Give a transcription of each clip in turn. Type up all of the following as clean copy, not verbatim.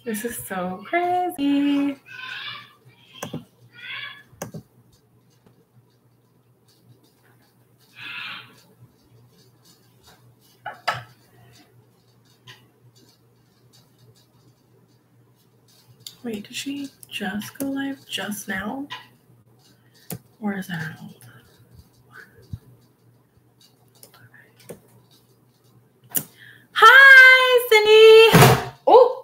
This is so crazy. Wait, did she just go live just now? Or is that old? Hi, Cindy. Oh.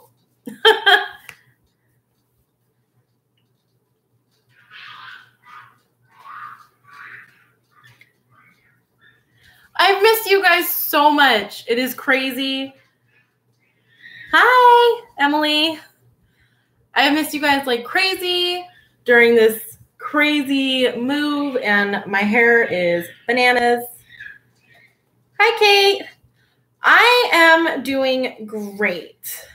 I've missed you guys so much. It is crazy. Hi, Emily. I've missed you guys like crazy during this crazy move, and my hair is bananas. Hi, Kate. I am doing great.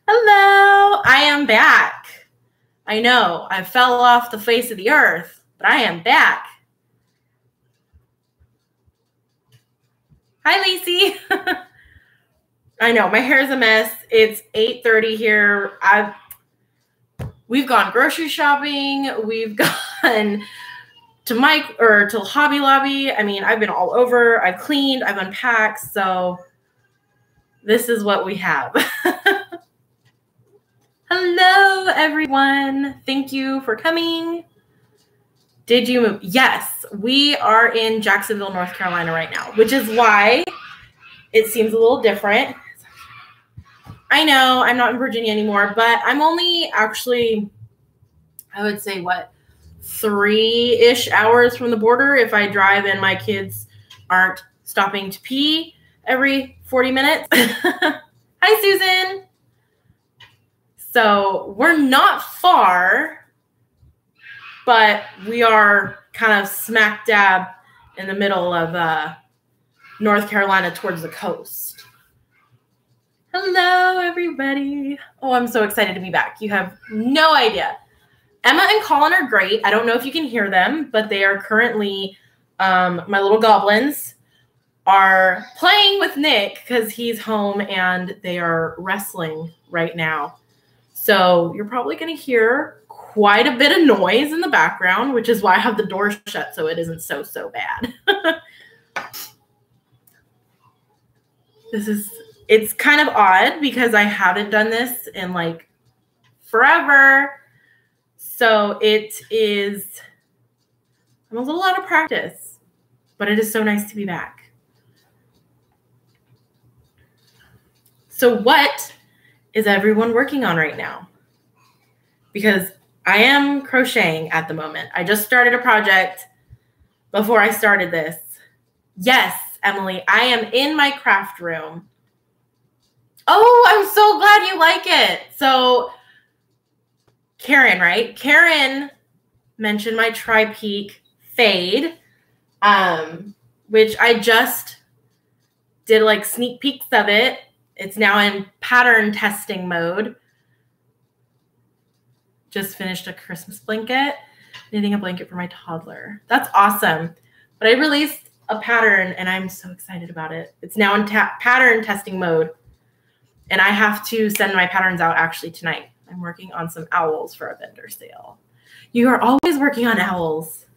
Hello. I am back. I know I fell off the face of the earth, but I am back. Hi, Lacey. I know my hair is a mess. It's 8:30 here. We've gone grocery shopping. We've gone to Hobby Lobby. I mean, I've been all over. I've cleaned. I've unpacked. So this is what we have. Hello, everyone. Thank you for coming. Did you move? Yes, we are in Jacksonville, North Carolina right now, which is why it seems a little different. I know I'm not in Virginia anymore, but I'm only actually, I would say, 3-ish hours from the border if I drive and my kids aren't stopping to pee every 40 minutes. Hi, Susan. So we're not far, but we are kind of smack dab in the middle of North Carolina towards the coast. Hello, everybody. Oh, I'm so excited to be back. You have no idea. Emma and Colin are great. I don't know if you can hear them, but they are currently, my little goblins are playing with Nick because he's home and they are wrestling right now. So you're probably going to hear quite a bit of noise in the background, which is why I have the door shut so it isn't so bad. It's kind of odd because I haven't done this in like forever. So it is, I'm a little out of practice, but it is so nice to be back. So what is everyone working on right now? Because I am crocheting at the moment. I just started a project before I started this. Yes, Emily, I am in my craft room. Oh, I'm so glad you like it. So Karen, right? Karen mentioned my Tri-Peak Fade, which I just did like sneak peeks of it. It's now in pattern testing mode. Just finished a Christmas blanket, knitting a blanket for my toddler. That's awesome. But I released a pattern and I'm so excited about it. It's now in pattern testing mode. And I have to send my patterns out actually tonight. I'm working on some owls for a vendor sale. You are always working on owls.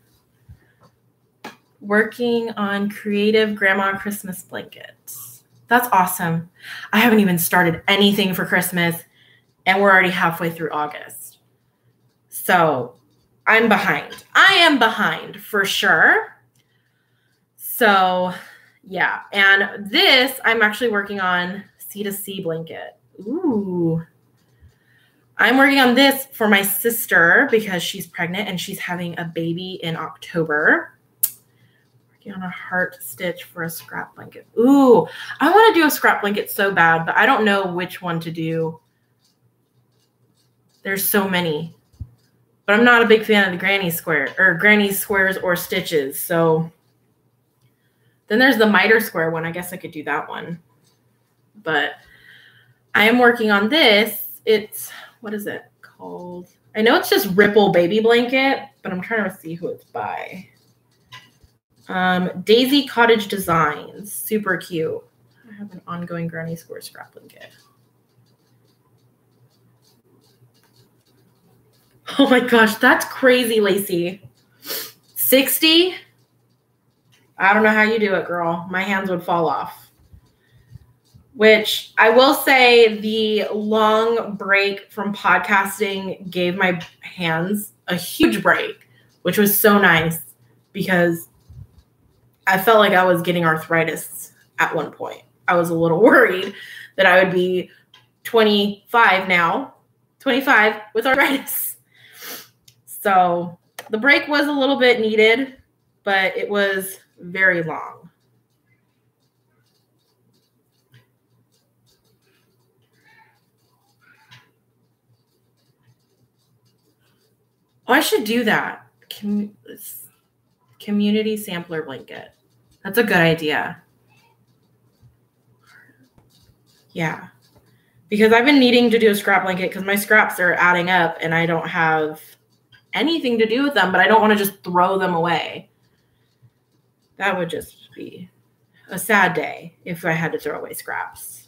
Working on creative grandma Christmas blankets. That's awesome. I haven't even started anything for Christmas and we're already halfway through August. So I'm behind. I am behind for sure. So yeah. And this I'm actually working on C2C blanket. Ooh. I'm working on this for my sister because she's pregnant and she's having a baby in October. Working on a heart stitch for a scrap blanket. Ooh, I want to do a scrap blanket so bad, but I don't know which one to do. There's so many. But I'm not a big fan of the granny squares or stitches. So then there's the miter square one. I guess I could do that one. But I am working on this. It's, what is it called? I know it's just Ripple Baby Blanket, but I'm trying to see who it's by. Daisy Cottage Designs. Super cute. I have an ongoing granny square scrap blanket. Oh my gosh, that's crazy, Lacey. 60? I don't know how you do it, girl. My hands would fall off. Which I will say the long break from podcasting gave my hands a huge break, which was so nice because I felt like I was getting arthritis at one point. I was a little worried that I would be 25 now, 25 with arthritis. So the break was a little bit needed, but it was very long. Oh, I should do that. Community sampler blanket. That's a good idea. Yeah. Because I've been needing to do a scrap blanket because my scraps are adding up and I don't have anything to do with them, but I don't want to just throw them away. That would just be a sad day if I had to throw away scraps.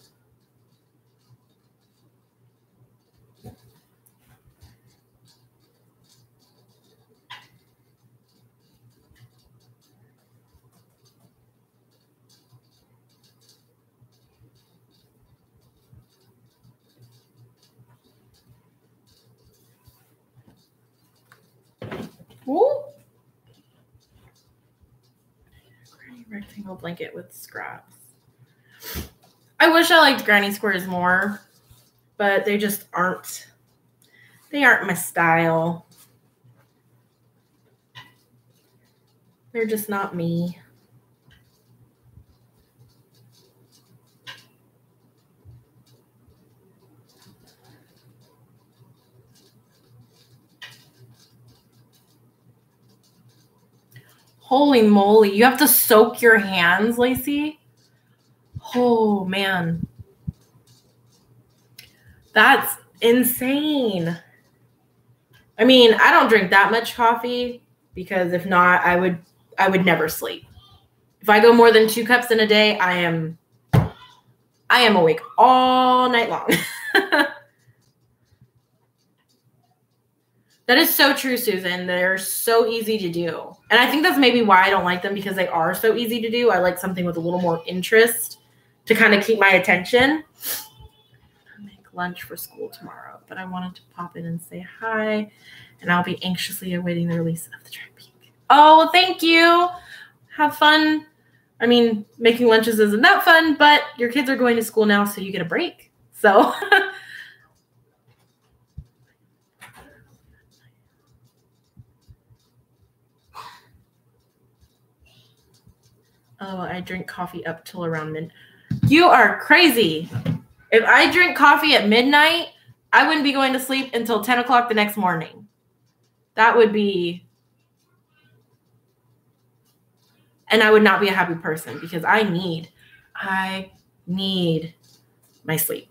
Ooh. Rectangle blanket with scraps. I wish I liked granny squares more, but they just aren't. They aren't my style. They're just not me. Holy moly. You have to soak your hands, Lacey? Oh, man. That's insane. I mean, I don't drink that much coffee because if not, I would never sleep. If I go more than 2 cups in a day, I am awake all night long. That is so true, Susan. They're so easy to do. And I think that's maybe why I don't like them, because they are so easy to do. I like something with a little more interest to kind of keep my attention. I'll make lunch for school tomorrow, but I wanted to pop in and say hi, and I'll be anxiously awaiting the release of the Dry Peak. Oh, well, thank you. Have fun. I mean, making lunches isn't that fun, but your kids are going to school now, so you get a break. So... Oh, I drink coffee up till around midnight. You are crazy. If I drink coffee at midnight, I wouldn't be going to sleep until 10 o'clock the next morning. That would be... And I would not be a happy person because I need my sleep.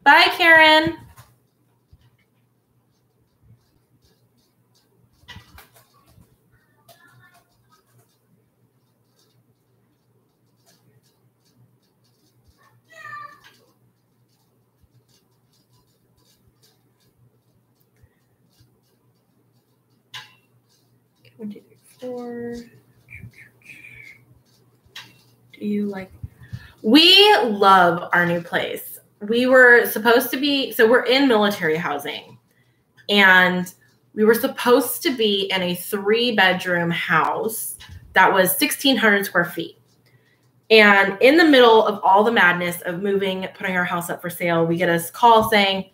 Bye, Karen. One, two, three, four. Do you like... We love our new place. We were supposed to be... So we're in military housing. And we were supposed to be in a 3-bedroom house that was 1,600 square feet. And in the middle of all the madness of moving, putting our house up for sale, we get a call saying,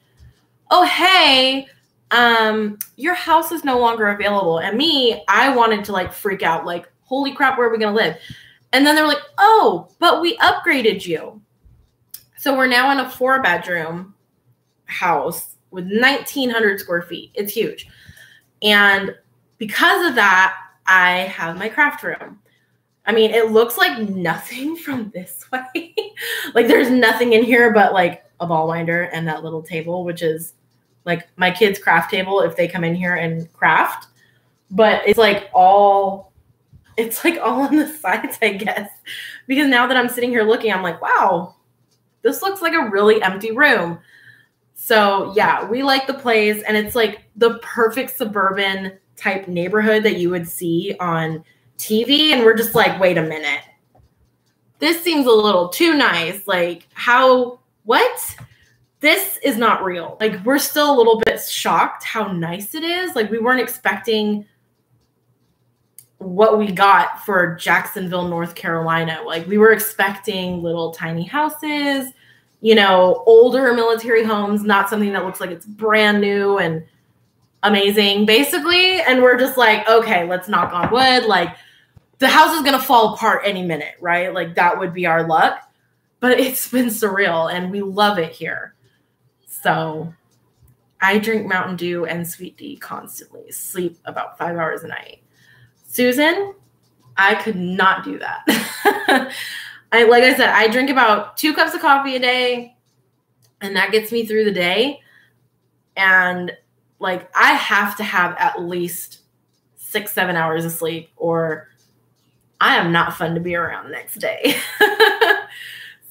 oh, hey, your house is no longer available. And I wanted to like freak out, like, holy crap, where are we going to live? And then they were like, oh, but we upgraded you. So we're now in a 4-bedroom house with 1,900 square feet. It's huge. And because of that, I have my craft room. I mean, it looks like nothing from this way. Like there's nothing in here but like a ball winder and that little table, which is like my kids' craft table if they come in here and craft. But it's like all on the sides, I guess. Because now that I'm sitting here looking, I'm like, wow, this looks like a really empty room. So yeah, we like the place, and it's like the perfect suburban type neighborhood that you would see on TV. And we're just like, wait a minute. This seems a little too nice. Like, what? This is not real. Like, we're still a little bit shocked how nice it is. Like, we weren't expecting what we got for Jacksonville, North Carolina. Like, we were expecting little tiny houses, older military homes, not something that looks like it's brand new and amazing, basically. And we're just like, okay, let's knock on wood. Like, the house is going to fall apart any minute, right? Like, that would be our luck. But it's been surreal, and we love it here. So I drink Mountain Dew and Sweet Tea constantly, sleep about 5 hours a night. Susan, I could not do that. Like I said, I drink about 2 cups of coffee a day, and that gets me through the day. And like, I have to have at least 6-7 hours of sleep, or I am not fun to be around the next day.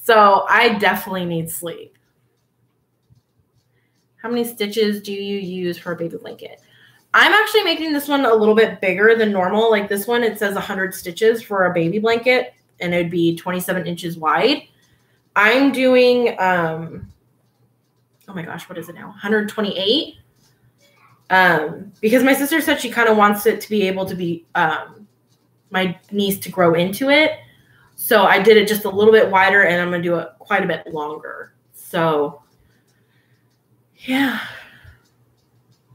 So I definitely need sleep. How many stitches do you use for a baby blanket? I'm actually making this one a little bit bigger than normal. Like, this one, it says 100 stitches for a baby blanket, and it would be 27 inches wide. I'm doing, oh my gosh, what is it now? 128. Because my sister said she kind of wants it to be able to be, my niece to grow into it. So I did it just a little bit wider, and I'm going to do it quite a bit longer. So yeah.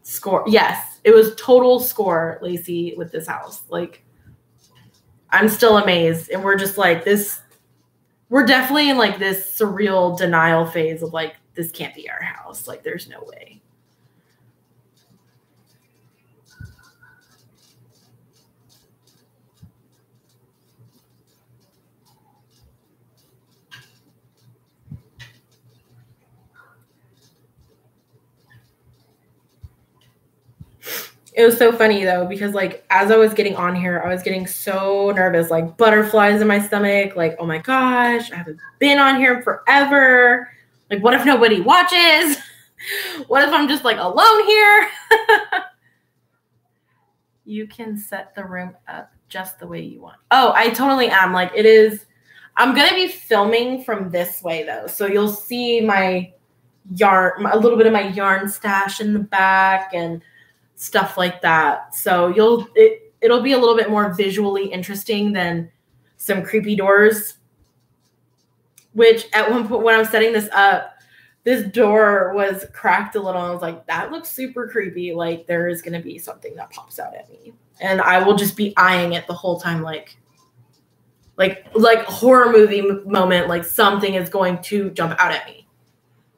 Score. Yes, it was total score, Lacey, with this house. Like, I'm still amazed. And we're just like this. We're definitely in like this surreal denial phase of like, this can't be our house. Like, there's no way. It was so funny though, because like, as I was getting on here, I was getting so nervous, like butterflies in my stomach. Like, oh my gosh, I haven't been on here forever. Like, what if nobody watches? What if I'm just like alone here? You can set the room up just the way you want. Oh, I totally am. Like, it is. I'm going to be filming from this way though. So you'll see my yarn, a little bit of my yarn stash in the back and stuff like that. So it'll be a little bit more visually interesting than some creepy doors, which at one point when I was setting this up, this door was cracked a little. I was like, that looks super creepy. Like, there is going to be something that pops out at me, and I will just be eyeing it the whole time. Like horror movie moment, like something is going to jump out at me.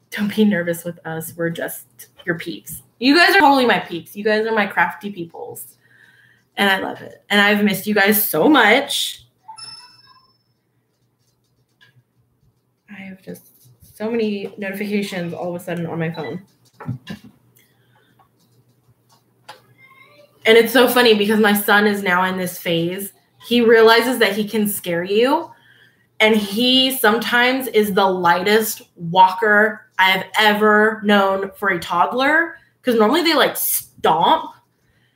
Don't be nervous with us. We're just your peeps. You guys are totally my peeps. You guys are my crafty peoples. And I love it. And I've missed you guys so much. I have just so many notifications all of a sudden on my phone. And it's so funny because my son is now in this phase. He realizes that he can scare you. And he sometimes is the lightest walker I have ever known for a toddler. Because normally they like stomp.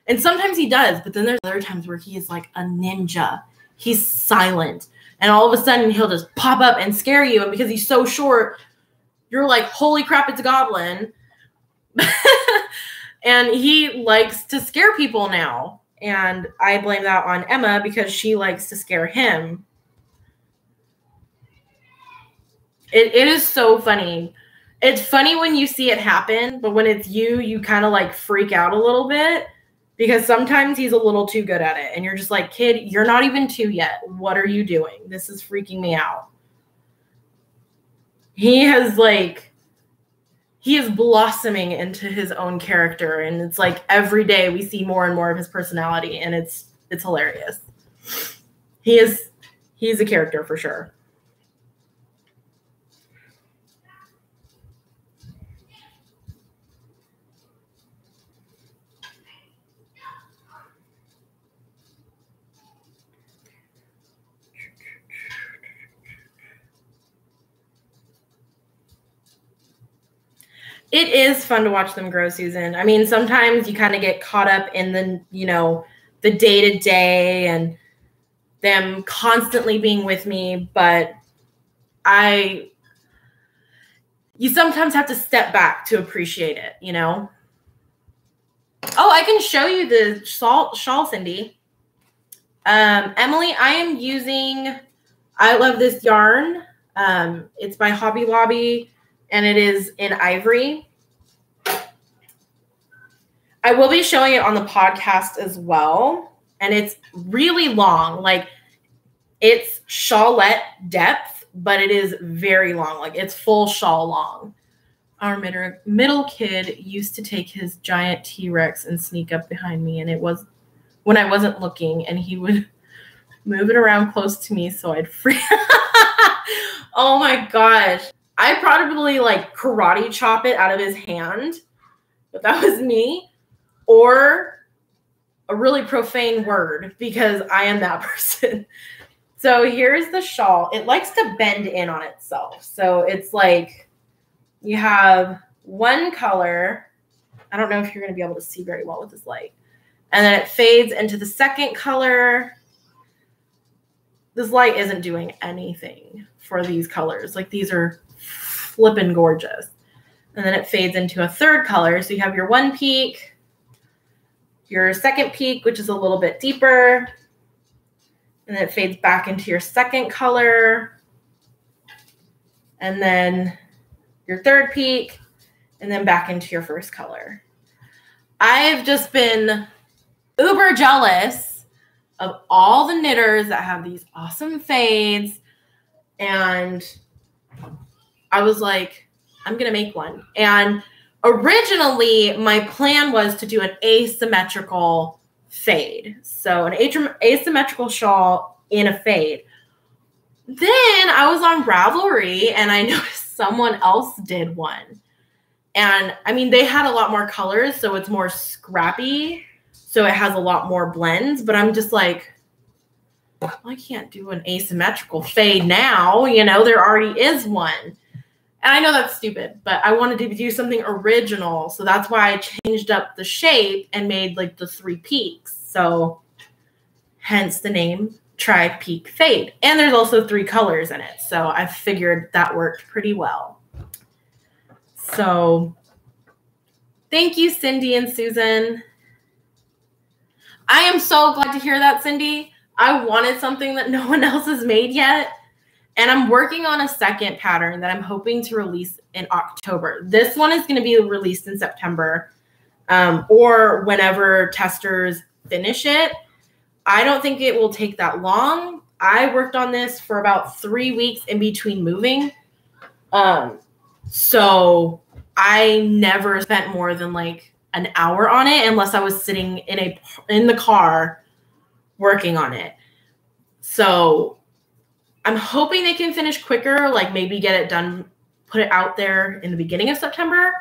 And sometimes he does. But then there's other times where he is like a ninja. He's silent. And all of a sudden he'll just pop up and scare you. And because he's so short, you're like, holy crap, it's a goblin. And he likes to scare people now. And I blame that on Emma because she likes to scare him. It is so funny. It's funny when you see it happen, but when it's you, you kind of like freak out a little bit because sometimes he's a little too good at it. And you're just like, kid, you're not even 2 yet. What are you doing? This is freaking me out. He is blossoming into his own character. And it's like every day we see more and more of his personality, and it's hilarious. He's a character for sure. It is fun to watch them grow, Susan. I mean, sometimes you kind of get caught up in the, you know, the day-to-day and them constantly being with me, but you sometimes have to step back to appreciate it, you know? Oh, I can show you the shawl, Cindy. Emily, I love this yarn. It's by Hobby Lobby, and it is in ivory. I will be showing it on the podcast as well, and it's really long. Like, it's shawlette depth, but it is very long. Like, it's full shawl long. Our middle kid used to take his giant T-Rex and sneak up behind me, and it was when I wasn't looking, and he would move it around close to me so I'd free. Oh my gosh. I'd probably like karate chop it out of his hand, but that was me. Or a really profane word, because I am that person. So here's the shawl. It likes to bend in on itself. So it's like you have one color. I don't know if you're going to be able to see very well with this light. And then it fades into the second color. This light isn't doing anything for these colors. Like, these are flippin' gorgeous. And then it fades into a third color. So you have your one peak, your second peak, which is a little bit deeper, and then it fades back into your second color, and then your third peak, and then back into your first color. I've just been uber jealous of all the knitters that have these awesome fades, and I was like, I'm going to make one. And originally, my plan was to do an asymmetrical fade. So an asymmetrical shawl in a fade. Then I was on Ravelry and I noticed someone else did one. And I mean, they had a lot more colors, so it's more scrappy. So it has a lot more blends, but I'm just like, well, I can't do an asymmetrical fade now. You know, there already is one. And I know that's stupid, but I wanted to do something original. So that's why I changed up the shape and made like the 3 peaks. So hence the name Tri-Peak Fade. And there's also 3 colors in it. So I figured that worked pretty well. So thank you, Cindy and Susan. I am so glad to hear that, Cindy. I wanted something that no one else has made yet. And I'm working on a second pattern that I'm hoping to release in October. This one is going to be released in September, or whenever testers finish it. I don't think it will take that long. I worked on this for about 3 weeks in between moving. So I never spent more than like an hour on it unless I was sitting in the car working on it. So I'm hoping they can finish quicker, like maybe get it done, put it out there in the beginning of September,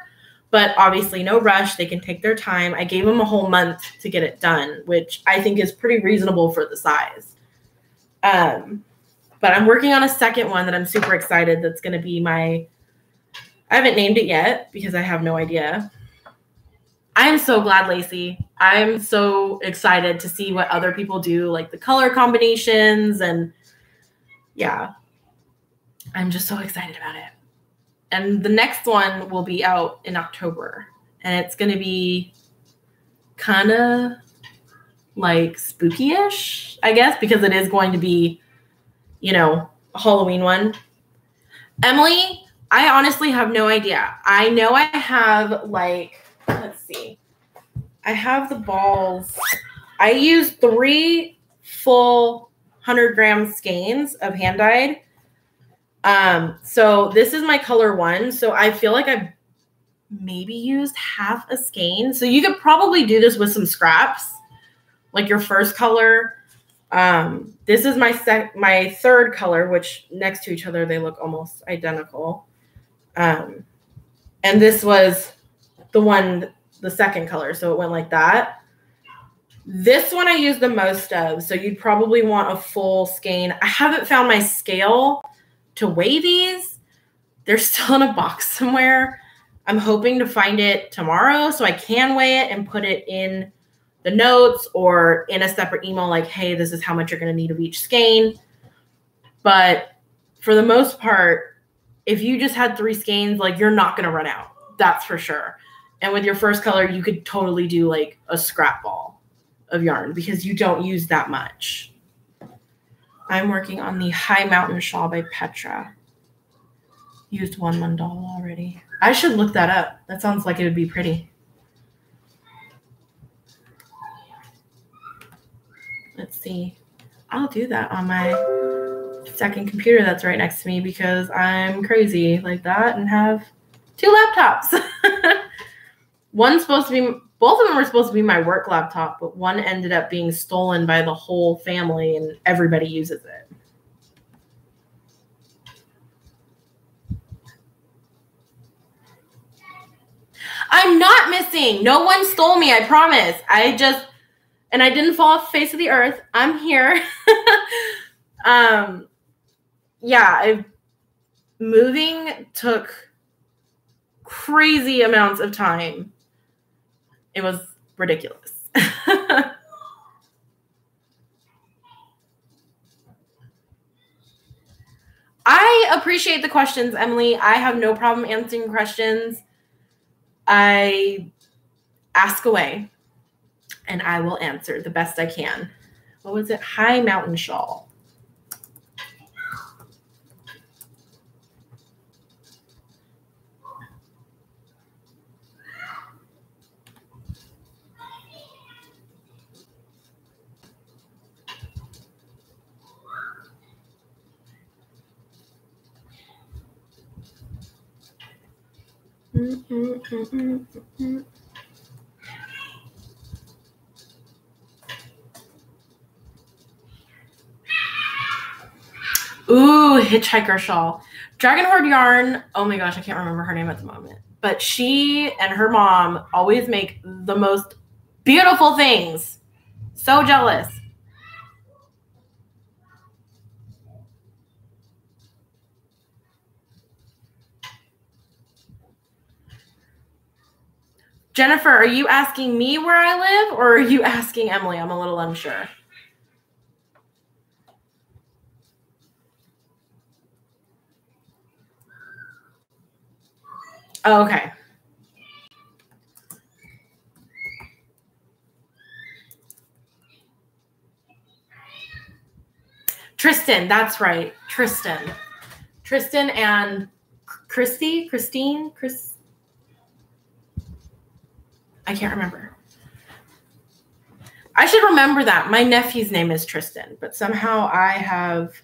but obviously no rush. They can take their time. I gave them a whole month to get it done, which I think is pretty reasonable for the size. But I'm working on a second one that I'm super excited. That's going to be I haven't named it yet because I have no idea. I am so glad, Lacey. I'm so excited to see what other people do, like the color combinations, and yeah, I'm just so excited about it. And the next one will be out in October, and it's going to be kind of like spooky-ish, I guess, because it is going to be, you know, a Halloween one. Emily, I honestly have no idea. I know I have like, let's see. I have the balls. I used 3 full 100-gram skeins of hand-dyed. So this is my color 1. So I feel like I've maybe used half a skein. So you could probably do this with some scraps, like your first color. This is my third color, which next to each other, they look almost identical. And this was the second color. So it went like that. This one I use the most of. So you'd probably want a full skein. I haven't found my scale to weigh these. They're still in a box somewhere. I'm hoping to find it tomorrow so I can weigh it and put it in the notes or in a separate email like, hey, this is how much you're going to need of each skein. But for the most part, if you just had 3 skeins, like you're not going to run out. That's for sure. And with your first color, you could totally do like a scrap ball of yarn because you don't use that much. I'm working on the High Mountain Shawl by Petra. Used one mandala already. I should look that up. That sounds like it would be pretty. Let's see. I'll do that on my second computer that's right next to me because I'm crazy like that and have 2 laptops. One's supposed to be, both of them were supposed to be my work laptop, but one ended up being stolen by the whole family and everybody uses it. I'm not missing. No one stole me, I promise. And I didn't fall off the face of the earth. I'm here. Yeah, moving took crazy amounts of time. It was ridiculous. I appreciate the questions, Emily. I have no problem answering questions. I ask away, and I will answer the best I can. What was it? High Mountain Shawl. Ooh, Hitchhiker Shawl. Dragon Horde Yarn. Oh my gosh, I can't remember her name at the moment. But she and her mom always make the most beautiful things. So jealous. Jennifer, are you asking me where I live or are you asking Emily? I'm a little unsure. Oh, okay. Tristan, that's right. Tristan and Christine, I can't remember. I should remember that. My nephew's name is Tristan, but somehow I have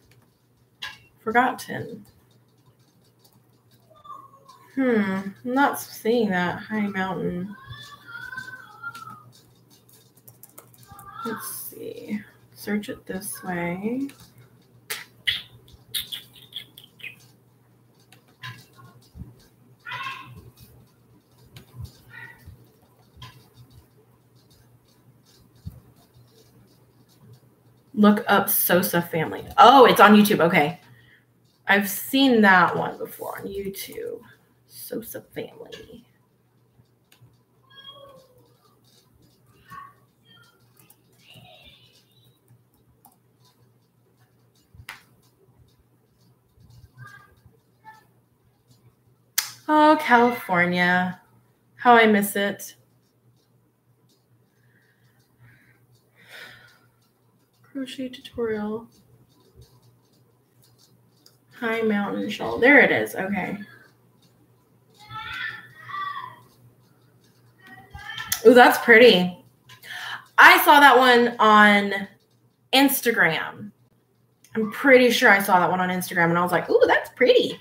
forgotten. I'm not seeing that. High Mountain. Let's see. Search it this way. Look up Sosa Family. Oh, it's on YouTube. Okay. I've seen that one before on YouTube. Sosa Family. Oh, California. How I miss it. Crochet tutorial. High Mountain Shawl. There it is. Okay. Oh, that's pretty. I saw that one on Instagram. I'm pretty sure I saw that one on Instagram, and I was like, ooh, that's pretty.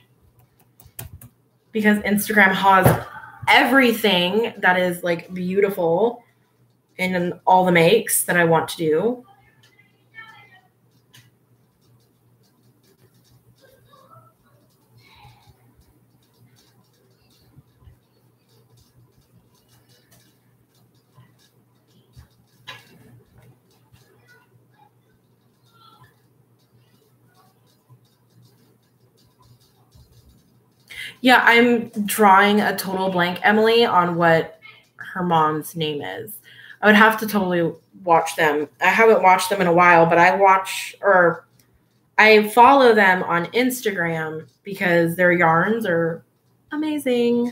Because Instagram has everything that is like beautiful and all the makes that I want to do. Yeah, I'm drawing a total blank, Emily, on what her mom's name is. I would have to totally watch them. I haven't watched them in a while, but I follow them on Instagram because their yarns are amazing.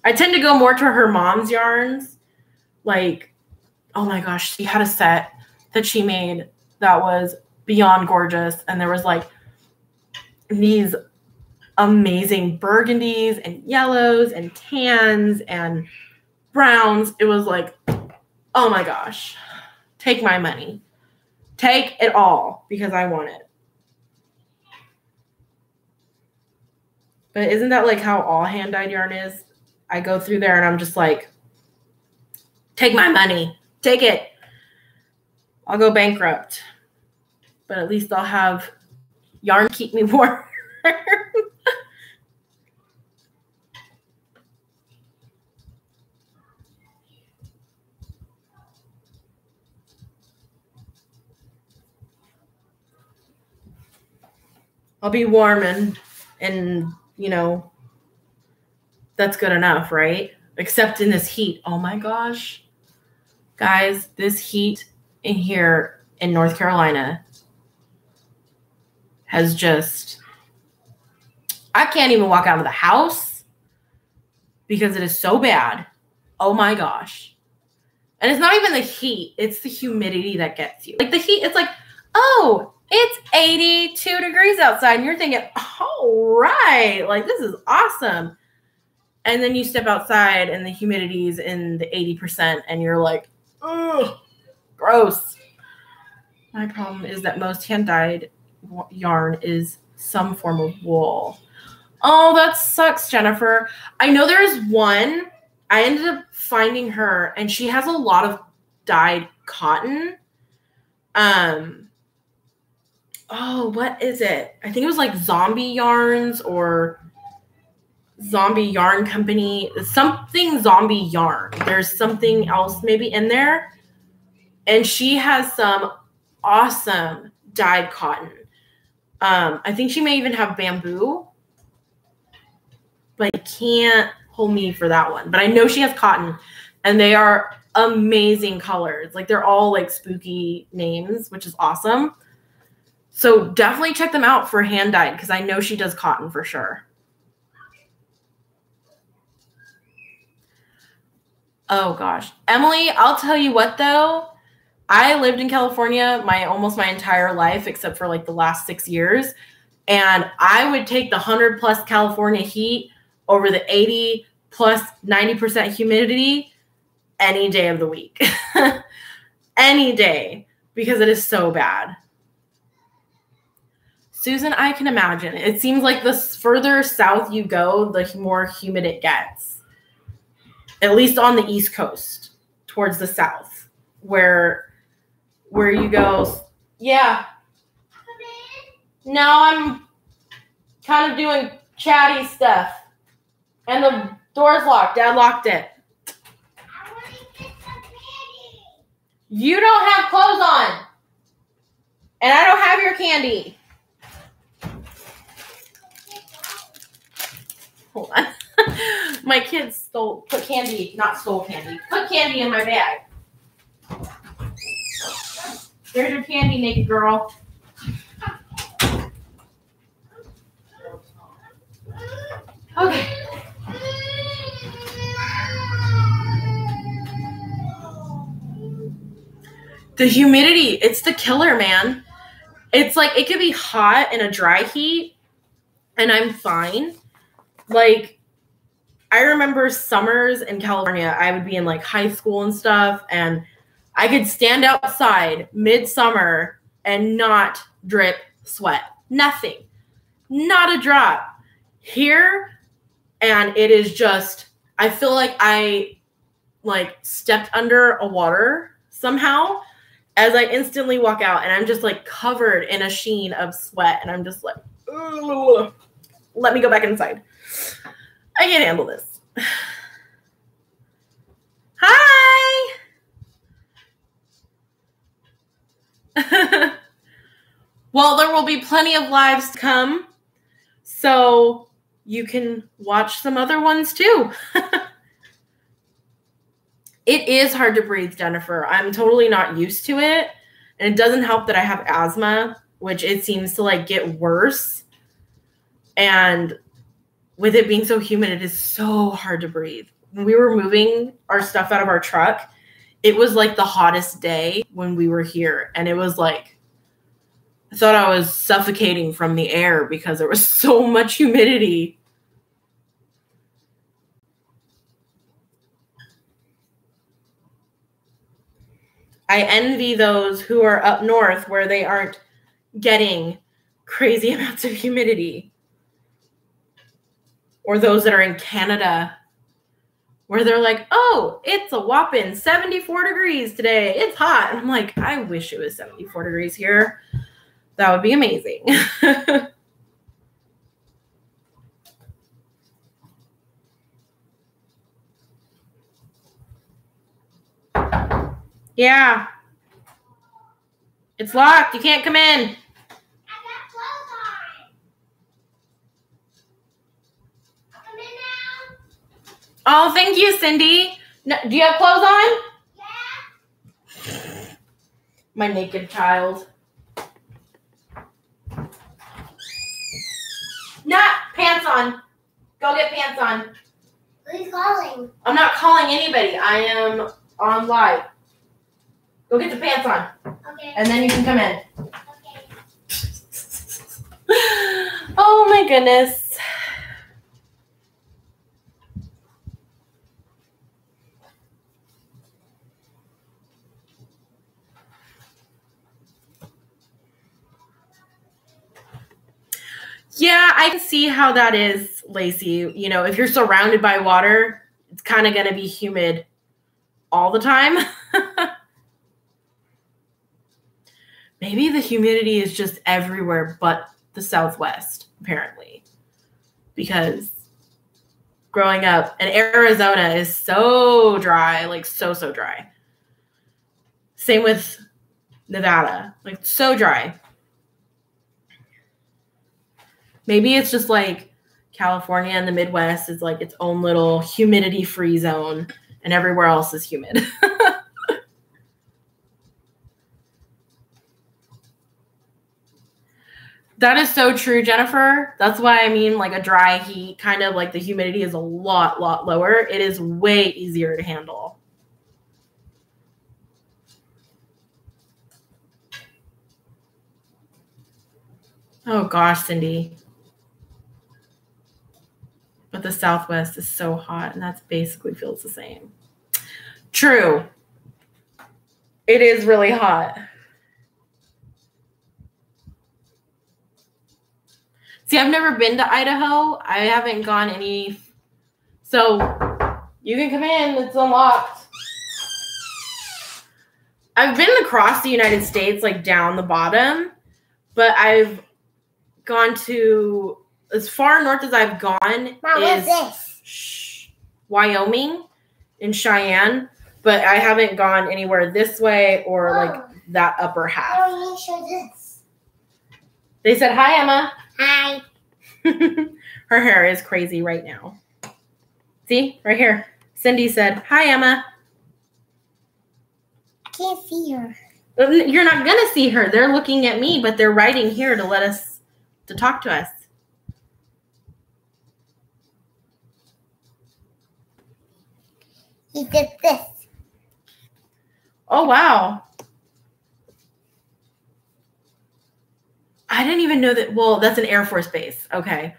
I tend to go more to her mom's yarns. Like, oh my gosh, she had a set that she made that was beyond gorgeous. And there was like these amazing burgundies and yellows and tans and browns. It was like, oh my gosh, take my money. Take it all because I want it. But isn't that like how all hand-dyed yarn is? I go through there and I'm just like, take my money. Take it. I'll go bankrupt. But at least I'll have yarn to keep me warm. I'll be warm and you know, that's good enough, right? Except in this heat. Oh my gosh. Guys, this heat in here in North Carolina has just, I can't even walk out of the house because it is so bad. Oh my gosh. And it's not even the heat, it's the humidity that gets you. Like the heat, it's like, oh, it's 82 degrees outside. And you're thinking, all right, like this is awesome. And then you step outside and the humidity's in the 80% and you're like, ugh, gross. My problem is that most hand-dyed yarn is some form of wool. Oh, that sucks, Jennifer. I know there's one. I ended up finding her, and she has a lot of dyed cotton. Oh, what is it? I think it was like Zombie Yarns or Zombie Yarn Company. Something Zombie Yarn. There's something else maybe in there. And she has some awesome dyed cotton. I think she may even have bamboo. But I can't hold me for that one. But I know she has cotton. And they are amazing colors. Like they're all like spooky names, which is awesome. So definitely check them out for hand dyed because I know she does cotton for sure. Oh gosh. Emily, I'll tell you what though. I lived in California almost my entire life except for like the last 6 years. And I would take the 100 plus California heat over the 80 plus 90% humidity any day of the week. Any day because it is so bad. Susan, I can imagine. It seems like the further south you go, the more humid it gets. At least on the East Coast, towards the south, where you go. Yeah. Now I'm kind of doing chatty stuff. And the door's locked. Dad locked it. I want to get some candy. You don't have clothes on. And I don't have your candy. Hold on. My kids put candy in my bag. There's your candy, naked girl. Okay. The humidity, it's the killer, man. It's like, it could be hot in a dry heat, and I'm fine. Like, I remember summers in California, I would be in like high school and stuff, and I could stand outside midsummer and not drip sweat. Nothing. Not a drop. Here, and it is just, I feel like I like stepped under a water somehow as I instantly walk out, and I'm just like covered in a sheen of sweat, and I'm just like, ugh, let me go back inside. I can't handle this. Hi. Well, there will be plenty of lives to come. So you can watch some other ones too. It is hard to breathe, Jennifer. I'm totally not used to it. And it doesn't help that I have asthma, which it seems to like get worse. And with it being so humid, it is so hard to breathe. When we were moving our stuff out of our truck, it was like the hottest day when we were here. And it was like, I thought I was suffocating from the air because there was so much humidity. I envy those who are up north where they aren't getting crazy amounts of humidity. Or those that are in Canada where they're like, oh, it's a whopping 74 degrees today. It's hot. And I'm like, I wish it was 74 degrees here. That would be amazing. Yeah. It's locked. You can't come in. Oh, thank you, Cindy. No, do you have clothes on? Yeah. My naked child. Not pants on. Go get pants on. Who are you calling? I'm not calling anybody. I am on live. Go get the pants on. Okay. And then you can come in. Okay. Oh my goodness. Yeah, I can see how that is, Lacey. You know, if you're surrounded by water, it's kind of going to be humid all the time. Maybe the humidity is just everywhere but the Southwest, apparently. Because growing up, and Arizona is so dry, like so dry. Same with Nevada, like so dry. Maybe it's just like California and the Midwest is like its own little humidity-free zone, and everywhere else is humid. That is so true, Jennifer. That's why I mean, like a dry heat, kind of like the humidity is a lot lower. It is way easier to handle. Oh gosh, Cindy. But the Southwest is so hot, and that's basically feels the same. True. It is really hot. See, I've never been to Idaho. I haven't gone any. So you can come in. It's unlocked. I've been across the United States, like down the bottom, but I've gone to as far north as I've gone is Wyoming and Cheyenne, but I haven't gone anywhere this way or like that upper half. I want to show this. They said, hi, Emma. Hi. Her hair is crazy right now. See, right here. Cindy said, hi, Emma. I can't see her. You're not going to see her. They're looking at me, but they're writing here to talk to us. He did this. Oh, wow. I didn't even know that. Well, that's an Air Force base. Okay.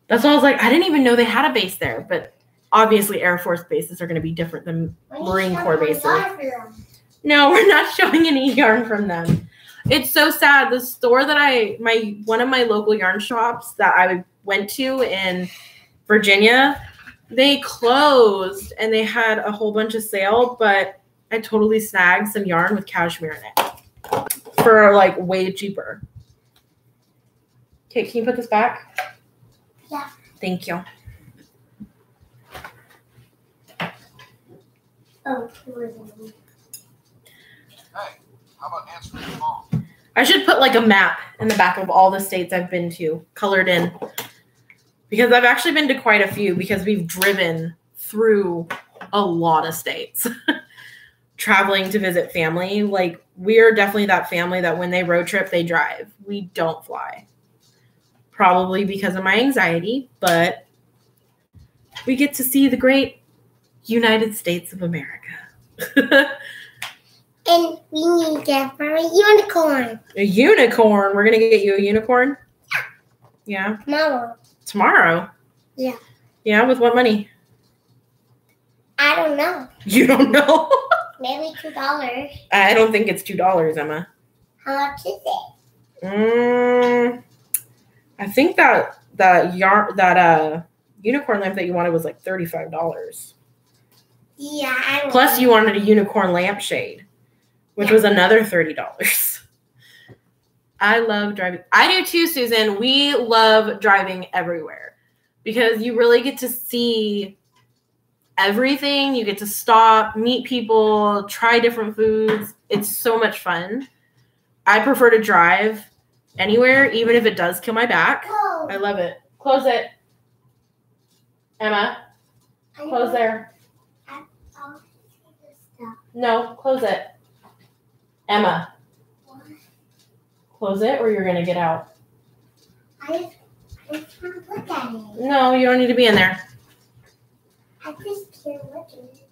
That's why I was like, I didn't even know they had a base there. But obviously, Air Force bases are going to be different than Marine Corps bases. No, we're not showing any yarn from them. It's so sad. The store that one of my local yarn shops that I went to in Virginia, they closed and they had a whole bunch of sale, but I totally snagged some yarn with cashmere in it for like way cheaper. Okay, can you put this back? Yeah. Thank you. Oh, hey, how about answering the phone? I should put like a map in the back of all the states I've been to, colored in. because I've actually been to quite a few because we've driven through a lot of states traveling to visit family. Like, we're definitely that family that when they road trip, they drive. We don't fly. Probably because of my anxiety, but we get to see the great United States of America. And we need to get for a unicorn. A unicorn? We're going to get you a unicorn? Yeah. Tomorrow. Tomorrow? Yeah. Yeah, with what money? I don't know. You don't know? Maybe $2. I don't think it's $2, Emma. How much is it? I think that unicorn lamp that you wanted was like $35. Yeah. Plus, you wanted a unicorn lampshade, which was another $30. I love driving. I do too, Susan. We love driving everywhere because you really get to see everything. You get to stop, meet people, try different foods. It's so much fun. I prefer to drive anywhere, even if it does kill my back. Oh. I love it. Close it. Emma, close there. No, close it. Emma, close it or you're going to get out. I just want to look at it. No, you don't need to be in there. I just can't look at it.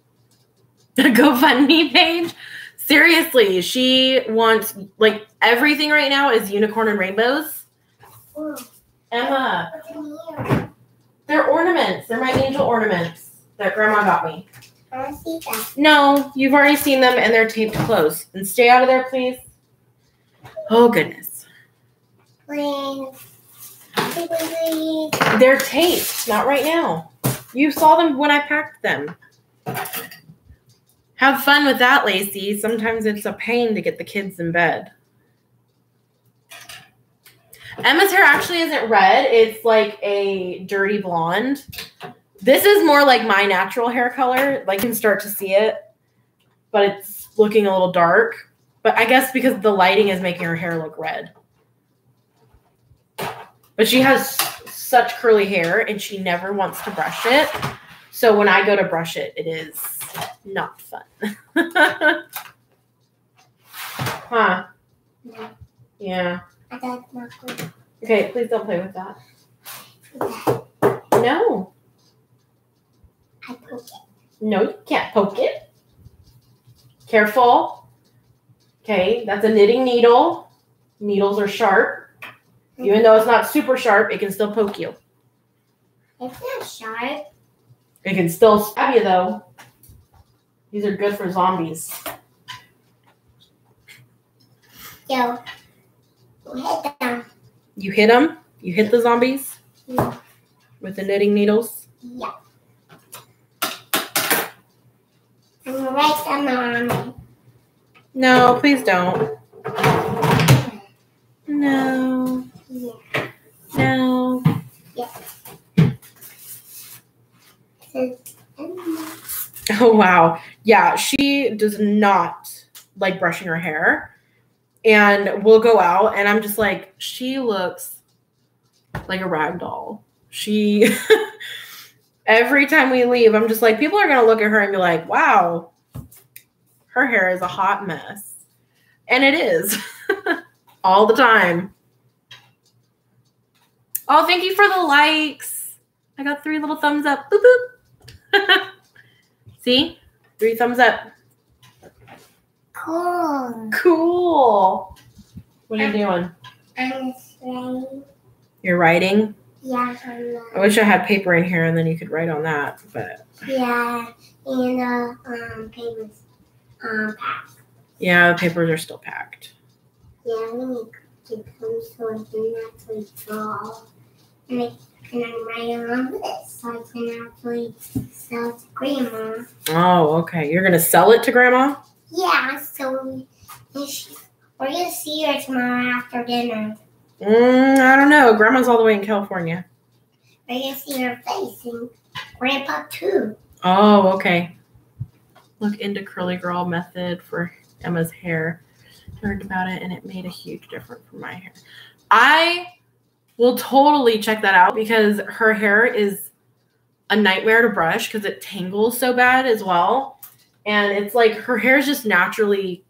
The GoFundMe page? Seriously, she wants, like, everything right now is unicorn and rainbows. Whoa. Emma, What's in here? they're ornaments. They're my angel ornaments that Grandma got me. I want to see that. No, you've already seen them and they're taped closed. And stay out of there, please. Oh, goodness. Please. They're taped, not right now. You saw them when I packed them. Have fun with that, Lacey. Sometimes it's a pain to get the kids in bed. Emma's hair actually isn't red. It's like a dirty blonde. This is more like my natural hair color. Like, you can start to see it, but it's looking a little dark. But I guess because the lighting is making her hair look red. But she has such curly hair, and she never wants to brush it. So when I go to brush it, it is not fun. Huh? No. Yeah. I got not good. Okay, please don't play with that. Okay. No. I poke it. No, you can't poke it. Careful. Okay, that's a knitting needle. Needles are sharp. Even though it's not super sharp, it can still poke you. It's not sharp. It can still stab you, though. These are good for zombies. Yo. Hit them. You hit them? You hit the zombies? Yeah. With the knitting needles? Yeah. I'm going to write them on it. No, please don't. No. Yeah. No. Yeah. Oh, wow. Yeah, she does not like brushing her hair. And we'll go out, and I'm just like, she looks like a rag doll. She, every time we leave, I'm just like, people are going to look at her and be like, wow, her hair is a hot mess. And it is. All the time. Oh, thank you for the likes. I got 3 little thumbs up. Boop, boop. See? 3 thumbs up. Cool. Cool. What are you doing? I'm just writing. You're writing? Yeah. I wish I had paper in here and then you could write on that, but. Yeah. And papers packed. Yeah, the papers are still packed. Yeah, we need to come so I can actually draw. And I'm writing on this so I can actually sell it to Grandma. Oh, okay. You're going to sell it to Grandma? Yeah, so we're going to see her tomorrow after dinner. I don't know. Grandma's all the way in California. We're going to see her face and Grandpa too. Oh, okay. Look into Curly Girl method for Emma's hair. Learned about it, and it made a huge difference for my hair. I We'll totally check that out because her hair is a nightmare to brush because it tangles so bad as well. And it's like her hair is just naturally,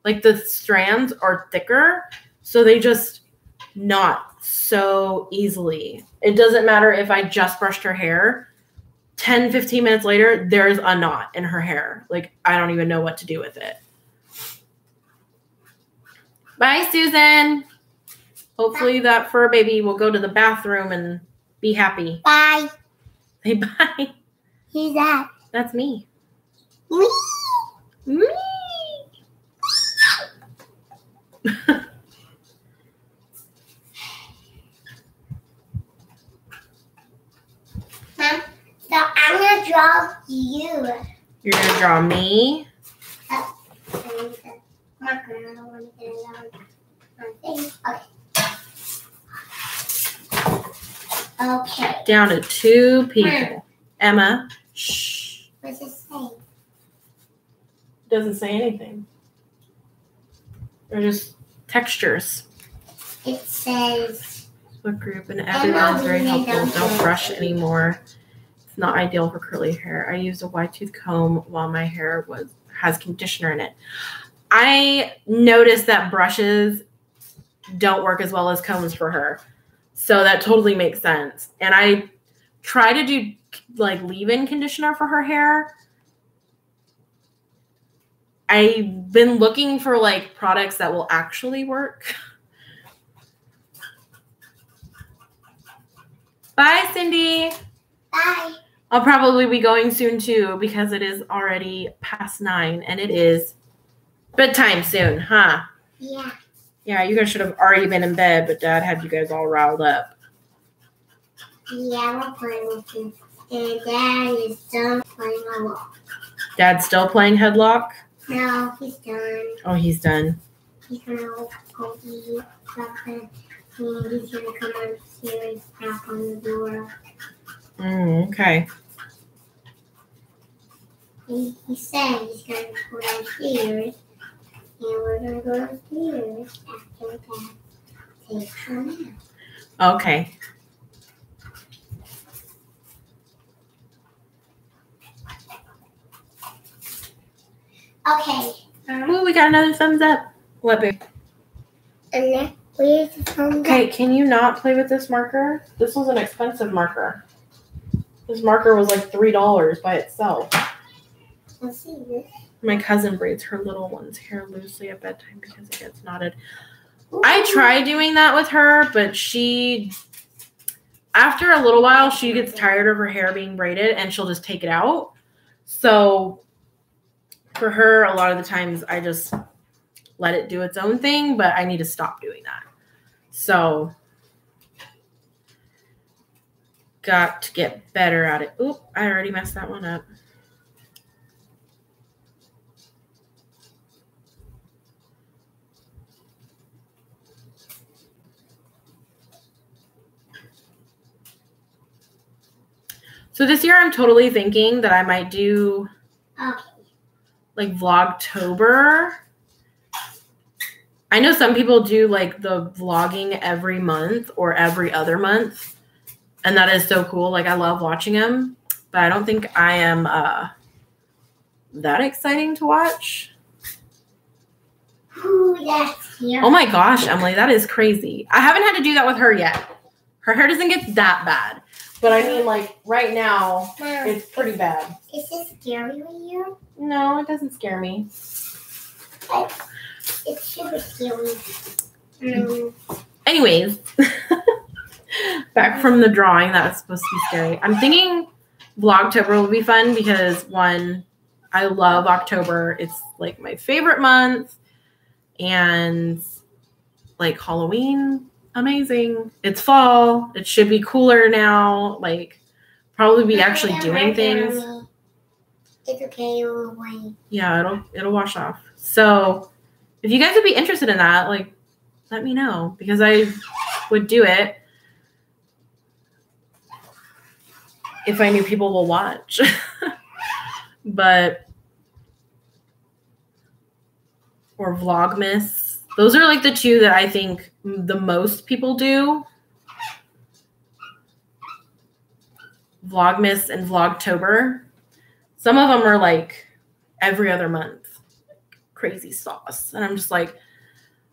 like the strands are thicker. So they just knot so easily. It doesn't matter if I just brushed her hair. 10, 15 minutes later, there's a knot in her hair. Like, I don't even know what to do with it. Bye, Susan. Hopefully that fur baby will go to the bathroom and be happy. Bye. Say bye. Who's that? That's me. Me. Me. Mom, so I'm going to draw you. You're going to draw me? I need the marker. I don't want to get it on my thing. Okay. Okay. Down to 2 people. Emma. Shh. What's it say? Doesn't say anything. They're just textures. It says... Book group and everyone is very helpful. Don't brush anymore. It's not ideal for curly hair. I used a wide tooth comb while my hair has conditioner in it. I noticed that brushes don't work as well as combs for her. So that totally makes sense. And I try to do like leave-in conditioner for her hair. I've been looking for like products that will actually work. Bye, Cindy. Bye. I'll probably be going soon too because it is already past 9 and it is bedtime soon, huh? Yeah. Yeah, you guys should have already been in bed, but Dad had you guys all riled up. Yeah, we're playing with you. And Dad is done playing Headlock. Dad's still playing Headlock? No, he's done. Oh, he's done. He's gonna go eat something. And he's gonna come upstairs, knock on the door. Okay. He said he's gonna go downstairs. And we're gonna go upstairs after Dad takes a nap. Okay. Okay. Ooh, we got another thumbs up. What, babe? And then where's the phone? Okay, can you not play with this marker? This was an expensive marker. This marker was like $3 by itself. Let's see this. My cousin braids her little one's hair loosely at bedtime because it gets knotted. I try doing that with her, but after a little while, she gets tired of her hair being braided and she'll just take it out. So for her, a lot of the times I just let it do its own thing, but I need to stop doing that. So got to get better at it. Oop, I already messed that one up. So this year I'm totally thinking that I might do like Vlogtober. I know some people do like the vlogging every month or every other month. And that is so cool. Like I love watching them, but I don't think I am that exciting to watch. Ooh, that's here. Oh my gosh, Emily, that is crazy. I haven't had to do that with her yet. Her hair doesn't get that bad. But I mean, like, right now, Mom, it's pretty bad. Is this scary with you? No, it doesn't scare me. It's super scary. Anyways, back from the drawing, that was supposed to be scary. I'm thinking Vlogtober will be fun because, one, I love October. It's, like, my favorite month. And, like, Halloween, amazing. It's fall. It should be cooler now. Like, probably be actually doing things. It's okay, it'll wait. Yeah, it'll wash off. So if you guys would be interested in that, like, let me know because I would do it if I knew people will watch. Or Vlogmas. Those are like the two that I think the most people do. Vlogmas and Vlogtober. Some of them are like every other month. Crazy sauce. And I'm just like,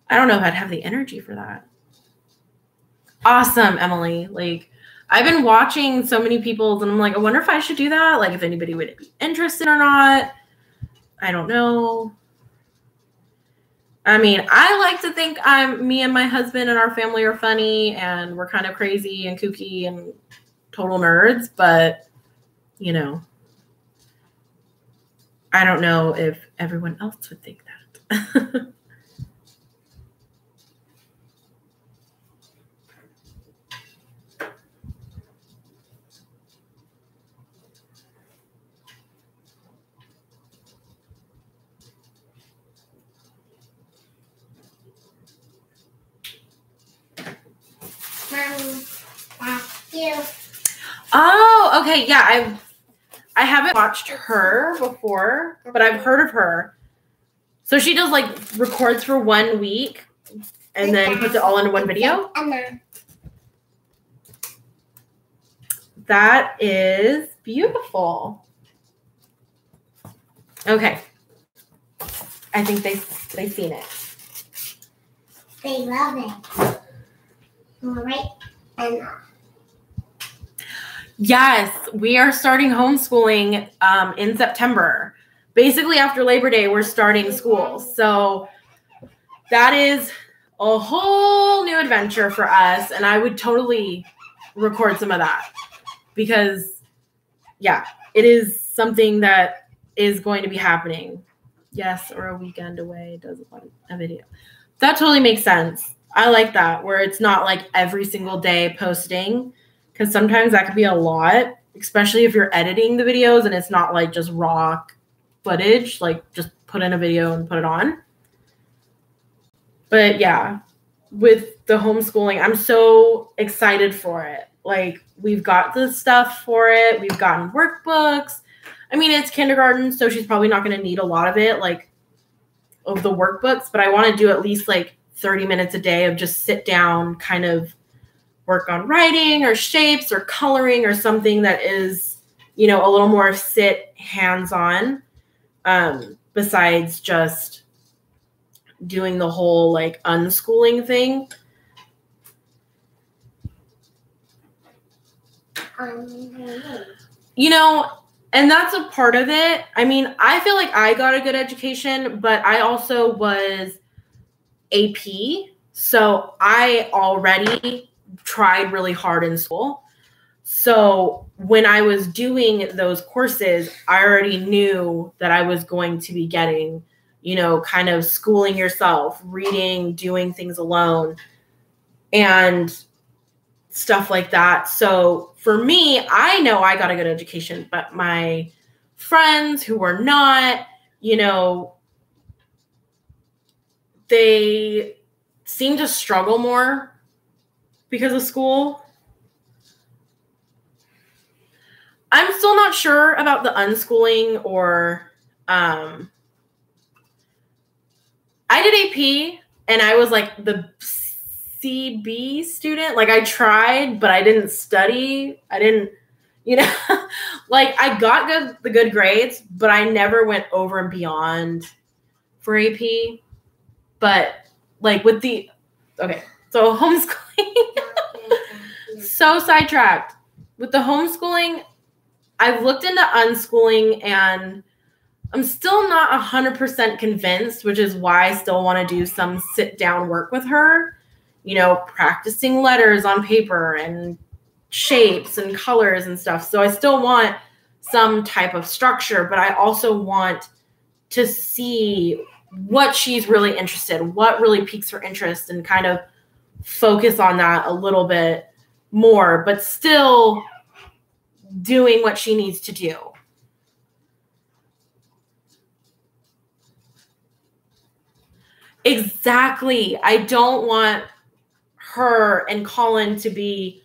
I don't know if I'd have the energy for that. Awesome, Emily. Like, I've been watching so many people's and I'm like, I wonder if I should do that. Like, if anybody would be interested or not. I don't know. I mean, I like to think me and my husband and our family are funny and we're kind of crazy and kooky and total nerds, but you know, I don't know if everyone else would think that. Mommy, that's you. Oh, okay. Yeah, I haven't watched her before, but I've heard of her. So she does like records for 1 week and then puts it all into one video. That is beautiful. Okay. I think they've seen it. They love it. Right? And Yes, we are starting homeschooling in September. Basically, after Labor Day, we're starting school. So that is a whole new adventure for us. And I would totally record some of that because, yeah, it is something that is going to be happening. Yes, or a weekend away does a video. That totally makes sense. I like that, where it's not like every single day posting. Because sometimes that could be a lot, especially if you're editing the videos and it's not like just raw footage, like just put in a video and put it on. But yeah, with the homeschooling, I'm so excited for it. Like, we've got the stuff for it. We've gotten workbooks. I mean, it's kindergarten, so she's probably not going to need a lot of it, like, of the workbooks. But I want to do at least like 30 minutes a day of just sit down, kind of work on writing or shapes or coloring or something that is, you know, a little more sit hands-on, besides just doing the whole like unschooling thing. You know, and that's a part of it. I mean, I feel like I got a good education, but I also was AP. So I already tried really hard in school. So when I was doing those courses, I already knew that I was going to be getting, you know, kind of schooling yourself, reading, doing things alone, and stuff like that. So for me, I know I got a good education, but my friends who were not, you know, they seem to struggle more because of school. I'm still not sure about the unschooling or I did AP and I was like the CB student. Like, I tried, but I didn't study. I didn't, you know, like, I got the good grades, but I never went over and beyond for AP. But like with the, okay, so homeschooling, so sidetracked. With the homeschooling, I've looked into unschooling and I'm still not 100% convinced, which is why I still want to do some sit down work with her, you know, practicing letters on paper and shapes and colors and stuff. So I still want some type of structure, but I also want to see what she's really interested in, what really piques her interest, and kind of focus on that a little bit more, but still doing what she needs to do. Exactly. I don't want her and Colin to be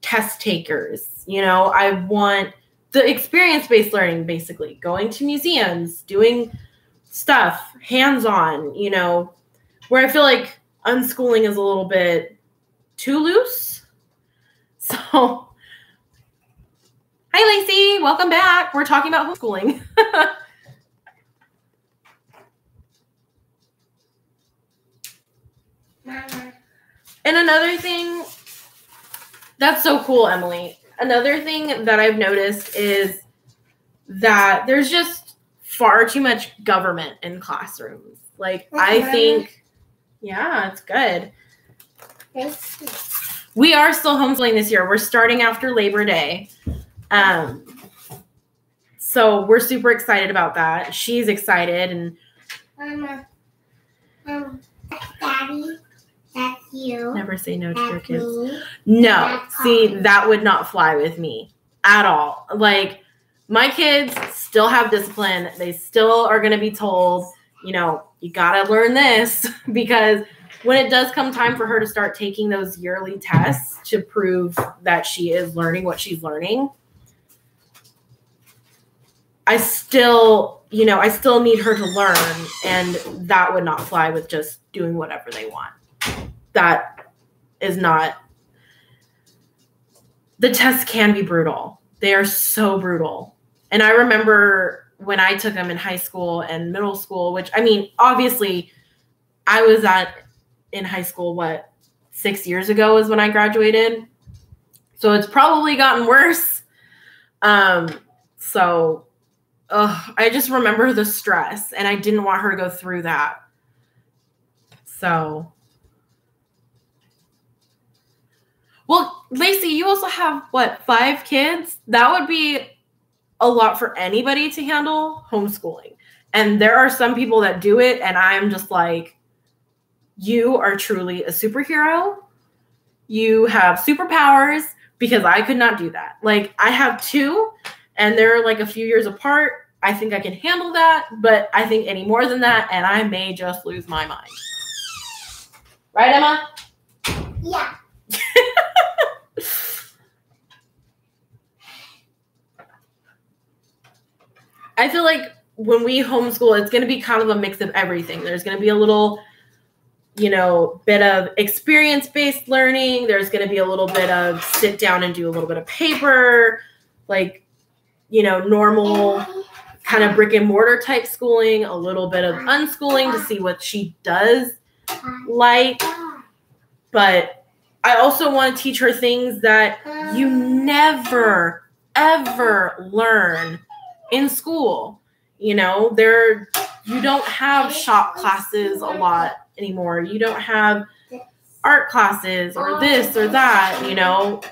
test takers. You know, I want the experience-based learning, basically going to museums, doing stuff hands-on, you know, where I feel like unschooling is a little bit too loose. So Hi, Lacey. Welcome back. We're talking about homeschooling. Mama. And another thing, that's so cool, Emily. Another thing that I've noticed is that there's just far too much government in classrooms. Like, I think, yeah, it's good. We are still homeschooling this year. We're starting after Labor Day. So we're super excited about that. She's excited. And Mama. Daddy. That's you. never say no to your That's kids. me. No, That's see, all. that would not fly with me at all. Like, my kids still have discipline. They still are going to be told, you know, you got to learn this, because when it does come time for her to start taking those yearly tests to prove that she is learning what she's learning, I still need her to learn, and that would not fly with just doing whatever they want. That is not. The tests can be brutal. They are so brutal. And I remember when I took them in high school and middle school, which, I mean, obviously I was in high school, 6 years ago is when I graduated. So it's probably gotten worse. So I just remember the stress, and I didn't want her to go through that. So, well, Lacey, you also have 5 kids? That would be a lot for anybody to handle, homeschooling. And there are some people that do it, and I'm just like, you are truly a superhero. You have superpowers, because I could not do that. Like, I have 2, and they're like a few years apart. I think I can handle that, but I think any more than that, and I may just lose my mind. Right, Emma? Yeah. I feel like when we homeschool, it's going to be kind of a mix of everything. There's going to be a little, bit of experience-based learning. There's going to be a little bit of sit down and do a little bit of paper, like, normal kind of brick and mortar type schooling, a little bit of unschooling to see what she does like. But I also want to teach her things that you never, ever learn in school. You don't have shop classes a lot anymore. You don't have art classes or this or that.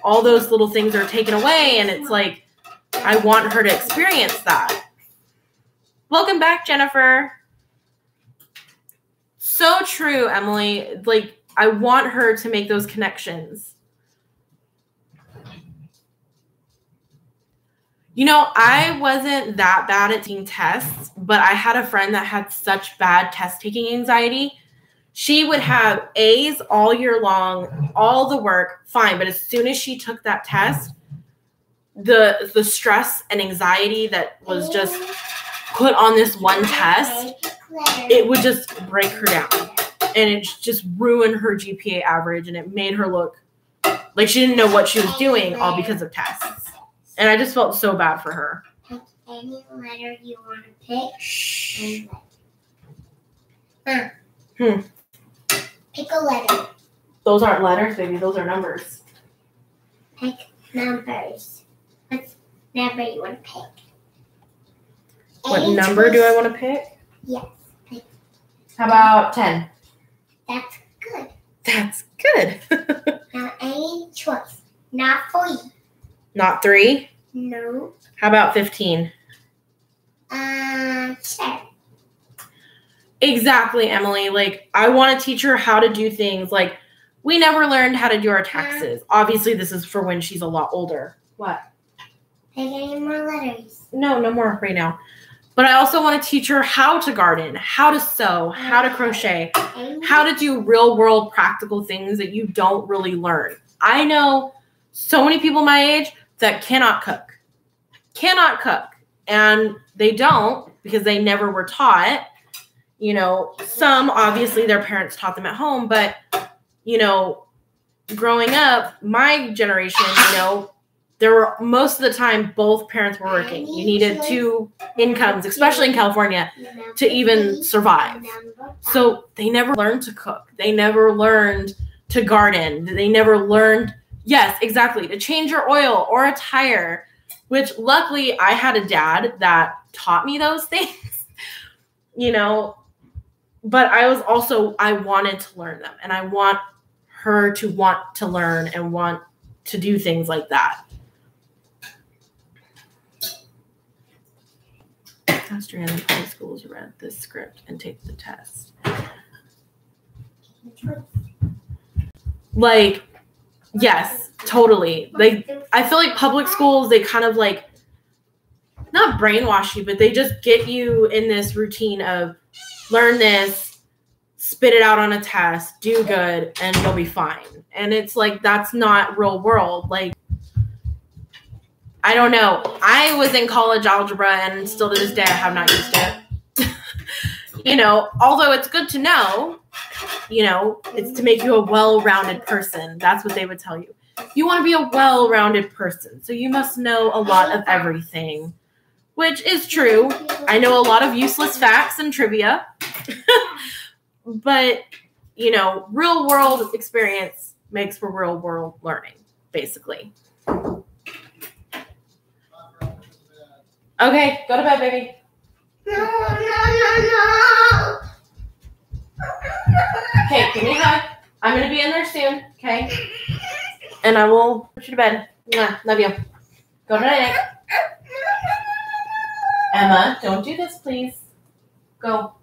All those little things are taken away, and it's like, I want her to experience that. Welcome back, Jennifer. So true, Emily. Like, I want her to make those connections. I wasn't that bad at taking tests, but I had a friend that had such bad test-taking anxiety. She would have A's all year long, all the work, fine. But as soon as she took that test, the stress and anxiety that was just put on this one test, it would just break her down. And it just ruined her GPA average, and it made her look like she didn't know what she was doing, all because of tests. And I just felt so bad for her. Pick any letter you want to pick. Shh. Pick a letter. Those aren't letters, baby. Those are numbers. Pick numbers. What number you want to pick? What number do I want to pick? Yes. Pick. How about 10? That's good. That's good. Now any choice. Not 3. Not 3? No. How about 15? 7. Exactly, Emily. Like, I want to teach her how to do things. Like, we never learned how to do our taxes. Obviously, this is for when she's a lot older. What? Pick any more letters. No more right now. But I also want to teach her how to garden, how to sew, how to crochet, how to do real-world practical things that you don't really learn. I know so many people my age that cannot cook. And they don't because they never were taught. Some, obviously, their parents taught them at home. But, growing up, my generation, there were most of the time both parents were working. You needed two incomes, especially in California, to even survive. So they never learned to cook. They never learned to garden. They never learned, yes, exactly, to change your oil or a tire, which luckily I had a dad that taught me those things, you know, but I wanted to learn them, and I want her to want to learn and want to do things like that. Pastor and the public schools read this script and take the test. Like, yes, totally. Like, I feel like public schools, they kind of like, not brainwash you, but they just get you in this routine of learn this, spit it out on a test, do good, and you'll be fine. And it's like, that's not real world. Like, I don't know. I was in college algebra, and still to this day, I have not used it. You know, although it's good to know, you know, it's to make you a well-rounded person. That's what they would tell you. You want to be a well-rounded person, so you must know a lot of everything, which is true. I know a lot of useless facts and trivia, but, you know, real-world experience makes for real-world learning, basically. Okay, go to bed, baby. No. Okay, give me a hug. I'm going to be in there soon, okay? And I will put you to bed. Mwah, love you. Go to night. Emma, don't do this, please. Go.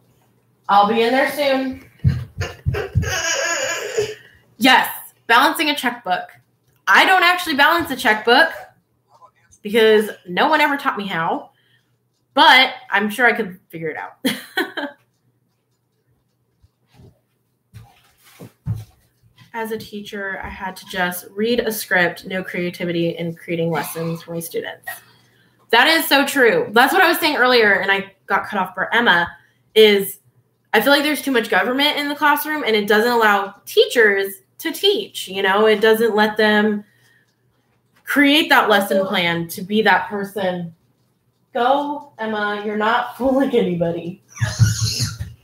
I'll be in there soon. Yes, balancing a checkbook. I don't actually balance a checkbook because no one ever taught me how, but I'm sure I could figure it out. As a teacher, I had to just read a script, no creativity in creating lessons for my students. That is so true. That's what I was saying earlier, and I got cut off for Emma, is I feel like there's too much government in the classroom, and it doesn't allow teachers to teach. You know, it doesn't let them create that lesson plan to be that person. Go, Emma. You're not fooling anybody.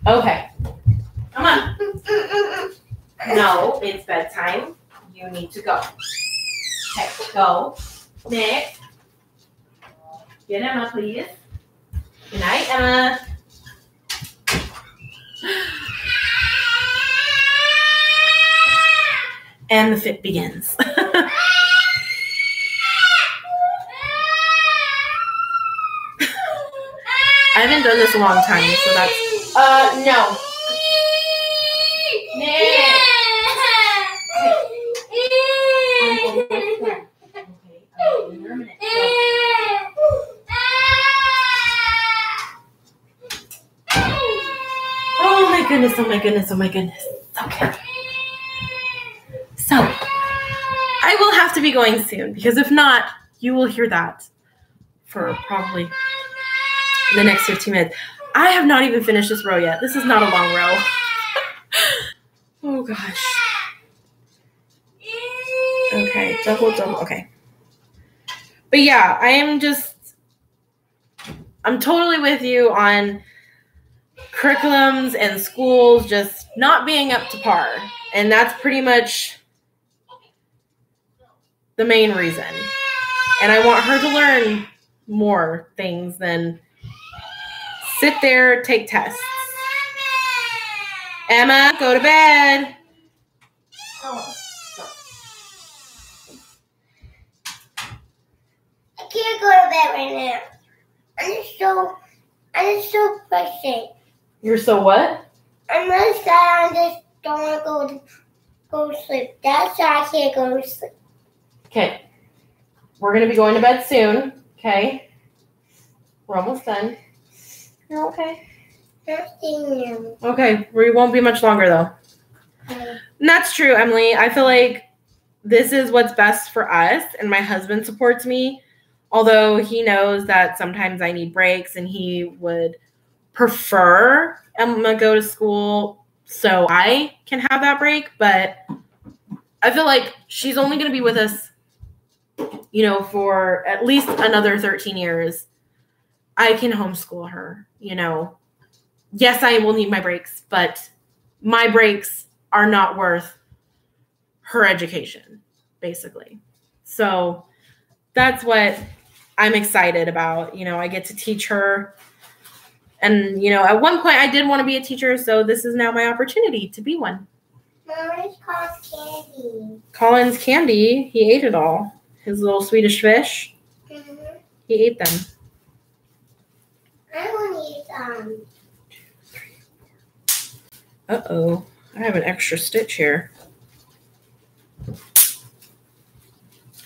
Okay. Come on. No, it's bedtime. You need to go. Okay, go. Nick. Get Emma, please. Good night, Emma. And the fit begins. I haven't done this a long time, so that's... no. Nick. Oh my goodness. Okay. So, I will have to be going soon, because if not, you will hear that for probably the next 15 minutes. I have not even finished this row yet. This is not a long row. Oh gosh. Okay, double. Okay. But yeah, I'm totally with you on curriculums and schools just not being up to par. And that's pretty much the main reason. And I want her to learn more things than sit there, take tests. Emma, go to bed. I can't go to bed right now. I'm just so frustrated. You're so what? I'm really sad. I just don't want to go to sleep. That's why I can't go to sleep. Okay. We're going to be going to bed soon. Okay. We're almost done. You're okay. Okay. We won't be much longer, though. And that's true, Emily. I feel like this is what's best for us, and my husband supports me, although he knows that sometimes I need breaks, and he would prefer Emma go to school so I can have that break, but I feel like she's only going to be with us you know, for at least another 13 years, I can homeschool her, you know. Yes, I will need my breaks, but my breaks are not worth her education, basically. So that's what I'm excited about. You know, I get to teach her. And, you know, at one point I did want to be a teacher, so this is now my opportunity to be one. Where's Colin's candy? Colin's candy, he ate it all. His little Swedish fish, he ate them. I want to eat Uh-oh, I have an extra stitch here.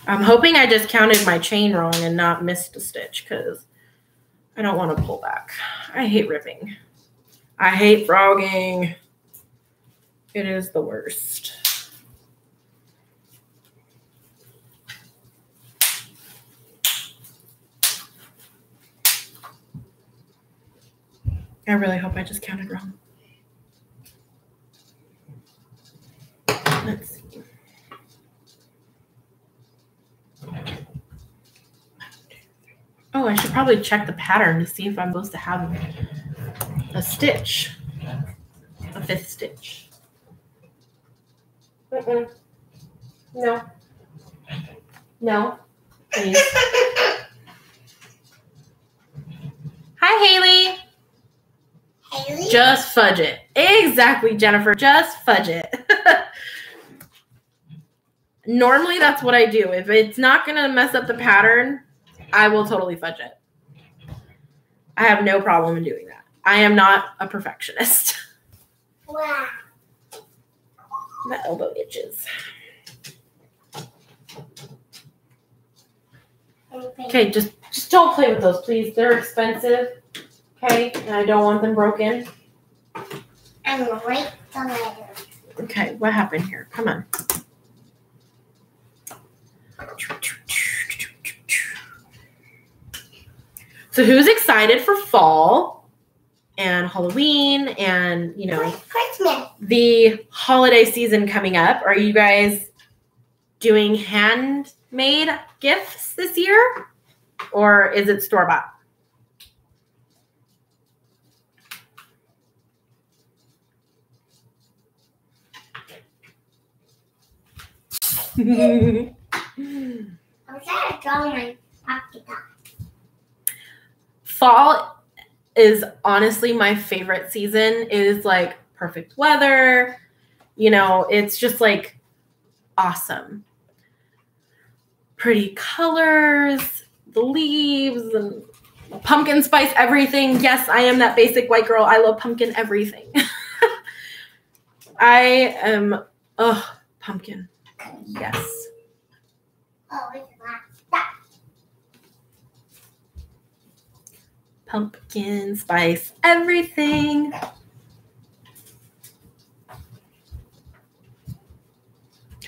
I'm hoping I just counted my chain wrong and not missed a stitch because I don't want to pull back. I hate ripping. I hate frogging. It is the worst. I really hope I just counted wrong. Let's see. Oh, I should probably check the pattern to see if I'm supposed to have a stitch, a fifth stitch. No. No. Please. Hi, Haley. Haley? Just fudge it. Exactly, Jennifer. Just fudge it. Normally, that's what I do. If it's not going to mess up the pattern, I will totally fudge it. I have no problem in doing that. I am not a perfectionist. Wow. My elbow itches. Okay, just don't play with those, please. They're expensive. Okay, and I don't want them broken. I'm gonna write the letter. Okay, what happened here? Come on. So who's excited for fall and Halloween and, you know, Christmas. the holiday season coming up? Are you guys doing handmade gifts this year? Or is it store-bought? I was trying to draw my pocket dot. Fall is honestly my favorite season. It is like perfect weather. You know, it's just like awesome. Pretty colors, the leaves, and pumpkin spice everything. Yes, I am that basic white girl. I love pumpkin everything. I am, pumpkin. Yes. Oh, it's that. Pumpkin spice everything.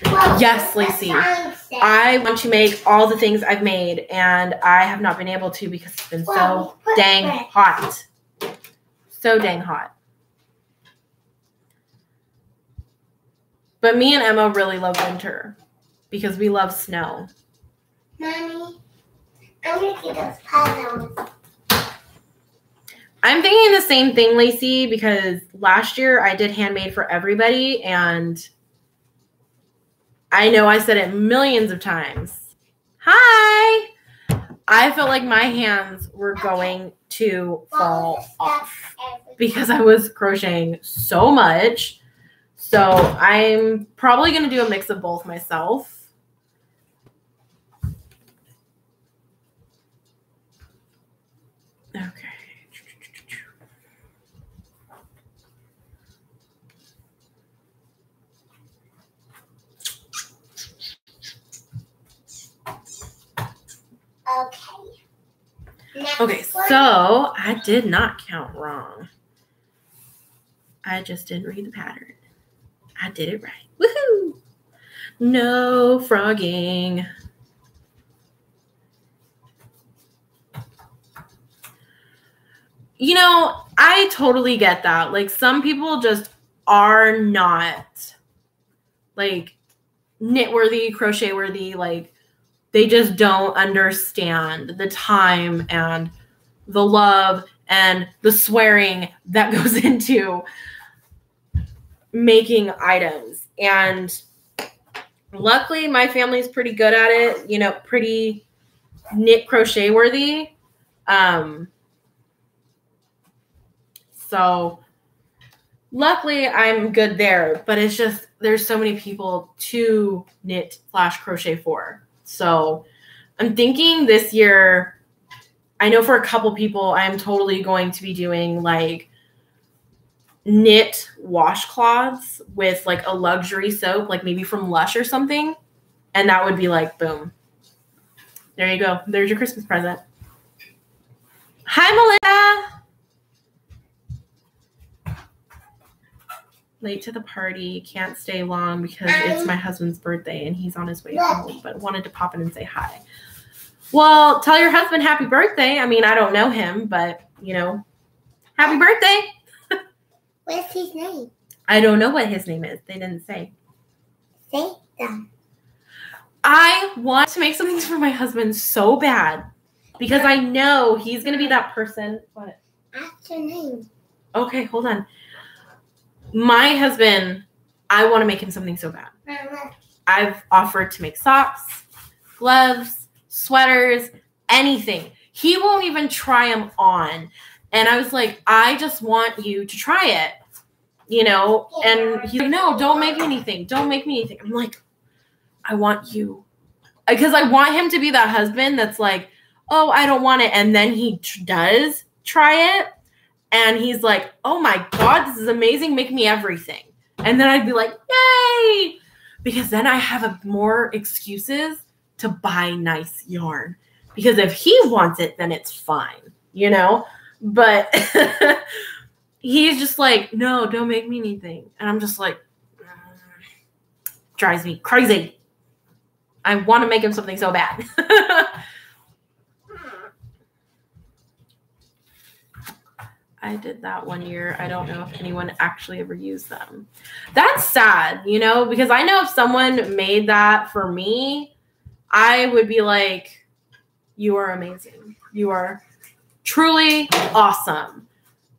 Well, Yes, Lacey. I want to make all the things I've made, and I have not been able to because it's been so dang hot. So dang hot. But me and Emma really love winter because we love snow. Mommy, I'm gonna get those puzzles. I'm thinking the same thing, Lacey, because last year I did handmade for everybody, and I know I said it millions of times. Hi! I felt like my hands were going to fall off because I was crocheting so much. So I'm probably going to do a mix of both myself. Okay. Okay, so I did not count wrong. I just didn't read the pattern. I did it right. Woohoo! No frogging. You know, I totally get that. Like, some people just are not, like, knit-worthy, crochet-worthy. Like, They just don't understand the time and the love and the swearing that goes into making items. And luckily, my family's pretty good at it, you know, pretty knit crochet worthy. So luckily I'm good there, but it's just, there's so many people to knit / crochet for. So I'm thinking this year, I know for a couple people, I'm totally going to be doing like knit washcloths with like a luxury soap, like maybe from Lush or something. And that would be like, boom. There you go. There's your Christmas present. Hi, Melinda. Late to the party. Can't stay long because it's my husband's birthday and he's on his way home, but wanted to pop in and say hi. Well, tell your husband happy birthday. I mean, I don't know him, but, you know, happy birthday. What's his name? I don't know what his name is. They didn't say. Say them. I want to make something for my husband so bad because I know he's going to be that person. What? Ask your name. Okay, hold on. My husband, I want to make him something so bad. Mama. I've offered to make socks, gloves, sweaters, anything. He won't even try them on. And I was like, I just want you to try it, you know? And he's like, no, don't make me anything. Don't make me anything. I'm like, I want you. Because I want him to be that husband that's like, oh, I don't want it. And then he does try it. And he's like, oh my God, this is amazing. Make me everything. And then I'd be like, yay. Because then I have more excuses to buy nice yarn. Because if he wants it, then it's fine, you know? But he's just like, no, don't make me anything. And I'm just like, drives me crazy. I want to make him something so bad. I did that one year. I don't know if anyone actually ever used them. That's sad, you know, because I know if someone made that for me, I would be like, you are amazing. You are truly awesome.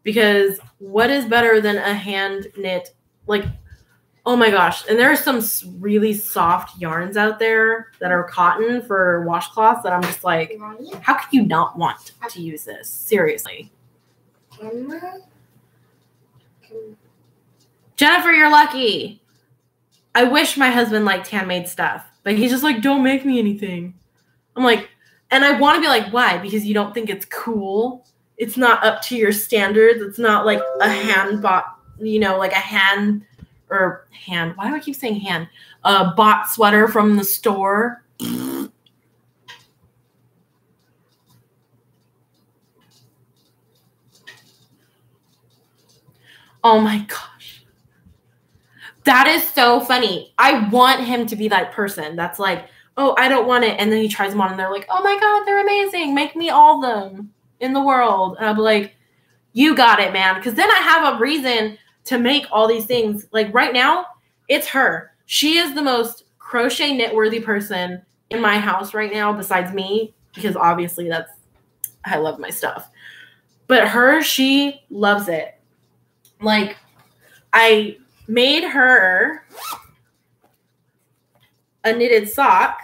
Because what is better than a hand knit? Like, oh my gosh. And there are some really soft yarns out there that are cotton for washcloths that I'm just like, how could you not want to use this? Seriously. Jennifer, you're lucky. I wish my husband liked handmade stuff, but he's just like, don't make me anything. I'm like, and I want to be like, why? Because you don't think it's cool. It's not up to your standards. It's not like a hand bought, you know, like a hand. Why do I keep saying hand? A bought sweater from the store. Oh my gosh. That is so funny. I want him to be that person that's like, oh, I don't want it. And then he tries them on and they're like, oh my God, they're amazing. Make me all of them in the world. And I'll be like, you got it, man. Because then I have a reason to make all these things. Like right now, it's her. She is the most crochet knit-worthy person in my house right now besides me. Because obviously I love my stuff. But her, she loves it. Like, I made her a knitted sock,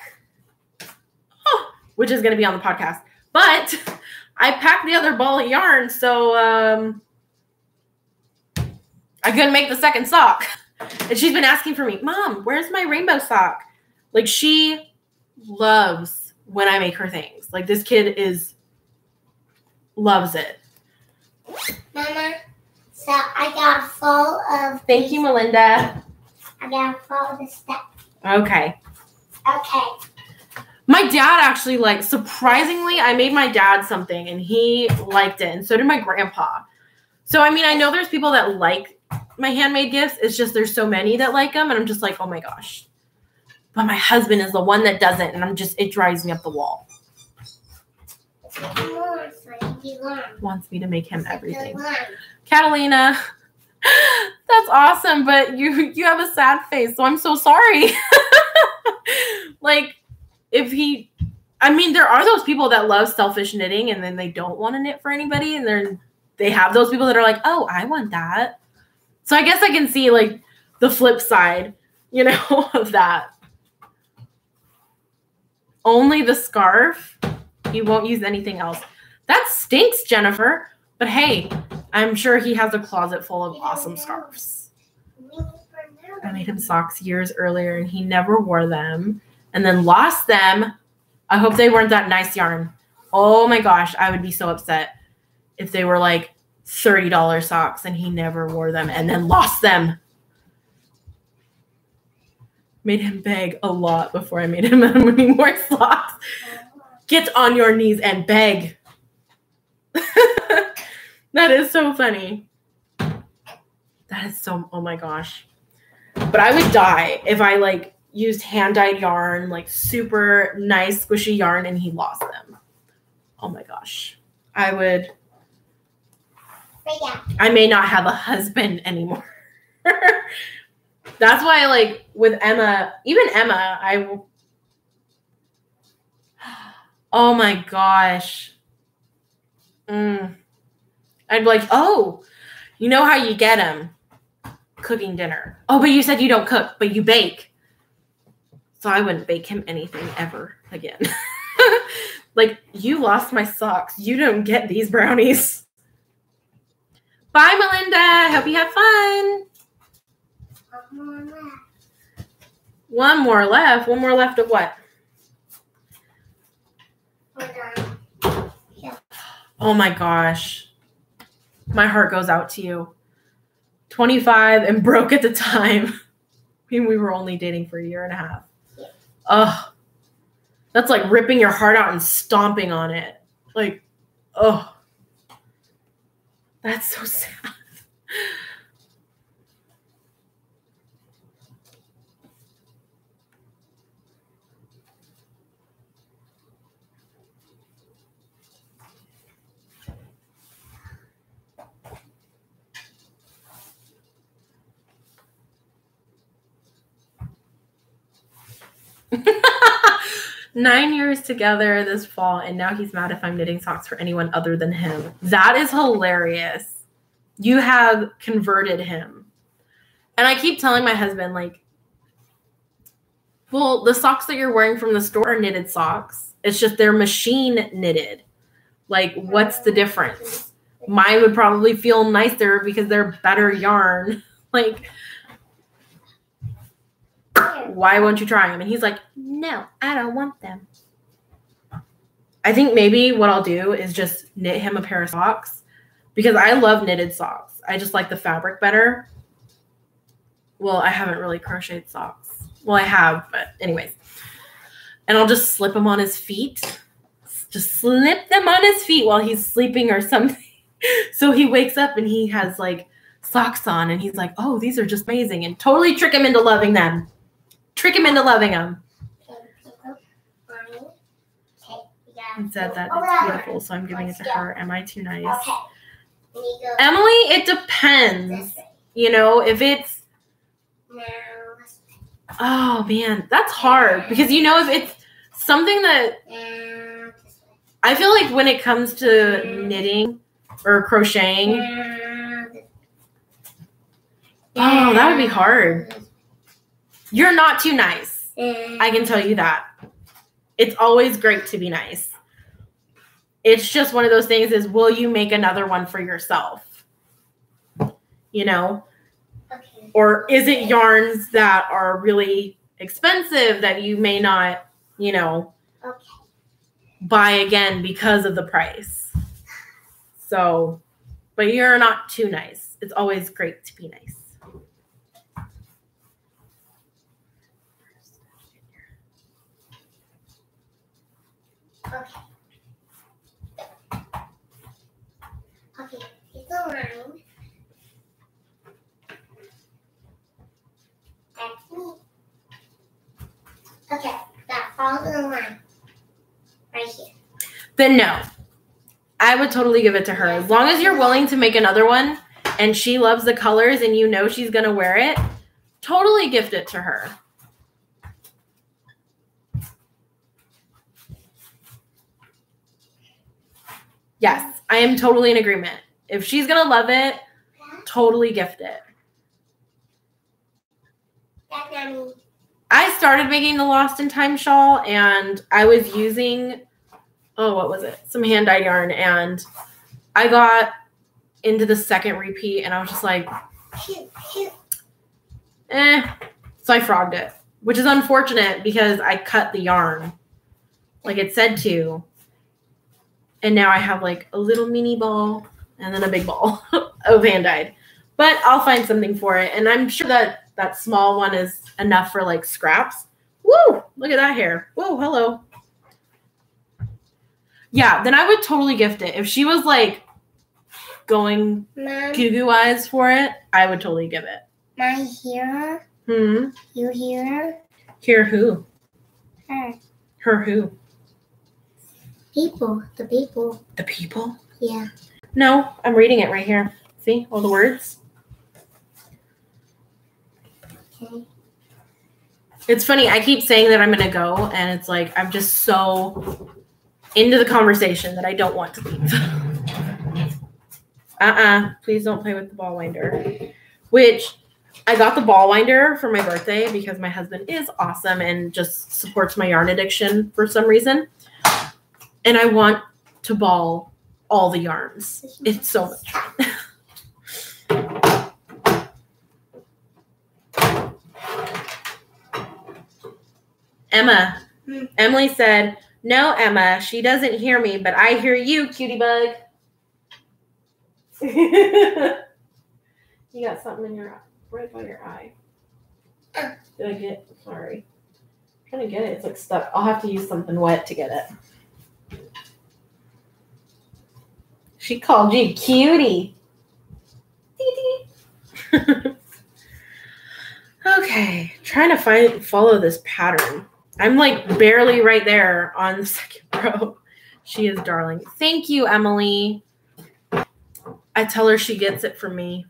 which is going to be on the podcast. But I packed the other ball of yarn, so I couldn't make the second sock. And she's been asking for me, Mom, where's my rainbow sock? Like, she loves when I make her things. Like, this kid loves it. Mama. So I got full of. Thank you, Melinda. I got full of the stuff. Okay. Okay. My dad actually, like, surprisingly, I made my dad something and he liked it. And so did my grandpa. So, I mean, I know there's people that like my handmade gifts. It's just there's so many that like them. And I'm just like, oh my gosh. But my husband is the one that doesn't. And it drives me up the wall. Wants me to make him everything. Catalina, that's awesome, but you have a sad face, so I'm so sorry. Like, if he I mean, there are those people that love selfish knitting and then they don't want to knit for anybody. And they have those people that are like, oh, I want that. So I guess I can see like the flip side, you know, of that. Only the scarf. You won't use anything else. That stinks, Jennifer. But hey, I'm sure he has a closet full of awesome scarves. I made him socks years earlier and he never wore them and then lost them. I hope they weren't that nice yarn. Oh my gosh, I would be so upset if they were like $30 socks and he never wore them and then lost them. Made him beg a lot before I made him any more socks. Get on your knees and beg. That is so funny. That is so, oh my gosh. But I would die if I like used hand-dyed yarn, like super nice squishy yarn, and he lost them. Oh my gosh. I may not have a husband anymore. That's why, like, with Emma, even Emma, oh my gosh. I'd be like, oh, you know how you get him? Cooking dinner. Oh, but you said you don't cook, but you bake. So I wouldn't bake him anything ever again. Like, you lost my socks. You don't get these brownies. Bye, Melinda. Hope you have fun. One more left. One more left of what? Oh my gosh. My heart goes out to you. 25 and broke at the time. I mean, we were only dating for a year and a half. Ugh. That's like ripping your heart out and stomping on it. Like, ugh. That's so sad. 9 years together this fall, and now he's mad if I'm knitting socks for anyone other than him. That is hilarious. You have converted him. And I keep telling my husband, like, well, the socks that you're wearing from the store are knitted socks. It's just they're machine knitted. Like, what's the difference? Mine would probably feel nicer because they're better yarn. Like, why won't you try them? And he's like, no, I don't want them. I think maybe what I'll do is just knit him a pair of socks because I love knitted socks. I just like the fabric better. Well, I haven't really crocheted socks. Well, I have, but anyways. And I'll just slip them on his feet. Just slip them on his feet while he's sleeping or something. So he wakes up and he has like socks on and he's like, oh, these are just amazing. And totally trick him into loving them. Trick him into loving them. He said that it's beautiful, so I'm giving it to her. Am I too nice? Emily, it depends. You know, if it's... Oh, man, that's hard. Because, you know, if it's something that... I feel like when it comes to knitting or crocheting... Oh, that would be hard. You're not too nice. I can tell you that. It's always great to be nice. It's just one of those things is, will you make another one for yourself? You know? Okay. Or is it yarns that are really expensive that you may not, you know, buy again because of the price? So, but you're not too nice. It's always great to be nice. Okay. Okay, it's a line. That's me. Okay, that follows the line. Right here. Then no. I would totally give it to her. As long as you're willing to make another one and she loves the colors and you know she's going to wear it, totally gift it to her. Yes, I am totally in agreement. If she's going to love it, totally gift it. That's not me. I started making the Lost in Time shawl, and I was using, what was it? Some hand-dyed yarn, and I got into the second repeat, and I was just like, So I frogged it, which is unfortunate because I cut the yarn like it said to, and now I have like a little mini ball and then a big ball of hand-dyed. But I'll find something for it, and I'm sure that small one is enough for like scraps. Woo! Look at that hair. Whoa, hello. Yeah, then I would totally gift it. If she was like going goo-goo eyes for it, I would totally give it. My here. You hear? Hear who? Her. Her who? People. The people. The people? Yeah. No, I'm reading it right here. See all the words? Okay. It's funny. I keep saying that I'm going to go, and it's like I'm just so into the conversation that I don't want to leave. Please don't play with the ball winder. Which I got the ball winder for my birthday because my husband is awesome and just supports my yarn addiction for some reason. And I want to ball all the yarns. It's so much fun. Emma. Emily said, "No, Emma, she doesn't hear me, but I hear you, cutie bug." You got something in your eye, right by your eye. Did I get? Sorry, I'm trying to get it. It's like stuck. I'll have to use something wet to get it. She called you cutie. Okay, trying to follow this pattern. I'm like barely right there on the second row. She is darling. Thank you, Emily. I tell her she gets it from me.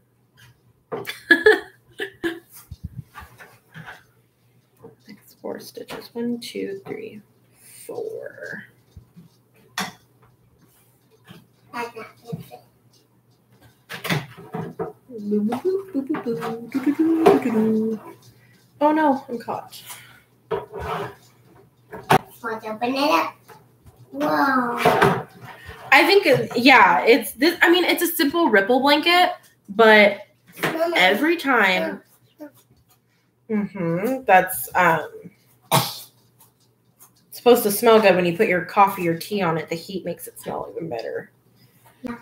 Next 4 stitches. 1, 2, 3, 4. Oh no, I'm caught. Let's open it up. Whoa. I think, it's this. I mean, it's a simple ripple blanket, but every time, that's supposed to smell good when you put your coffee or tea on it. The heat makes it smell even better. Yeah.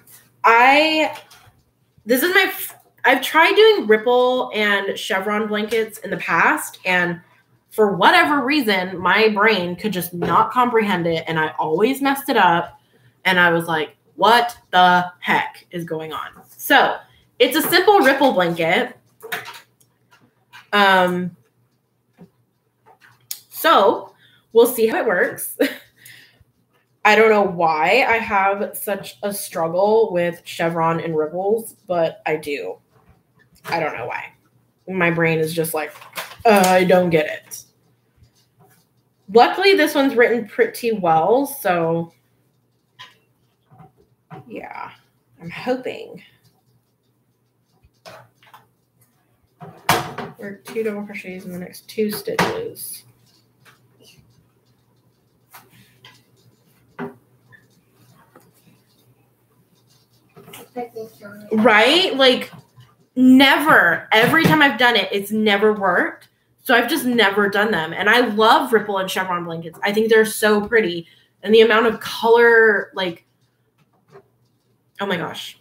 I've tried doing ripple and chevron blankets in the past, and for whatever reason, my brain could just not comprehend it, and I always messed it up, and I was like, what the heck is going on? So it's a simple ripple blanket. So we'll see how it works. I don't know why I have such a struggle with chevron and ripples, but I do. I don't know why. My brain is just like, I don't get it. Luckily, this one's written pretty well, so yeah, I'm hoping. Work 2 double crochets in the next 2 stitches. Right? Like, never. Every time I've done it, it's never worked. So I've just never done them. And I love ripple and chevron blankets. I think they're so pretty. And the amount of color, like, oh my gosh.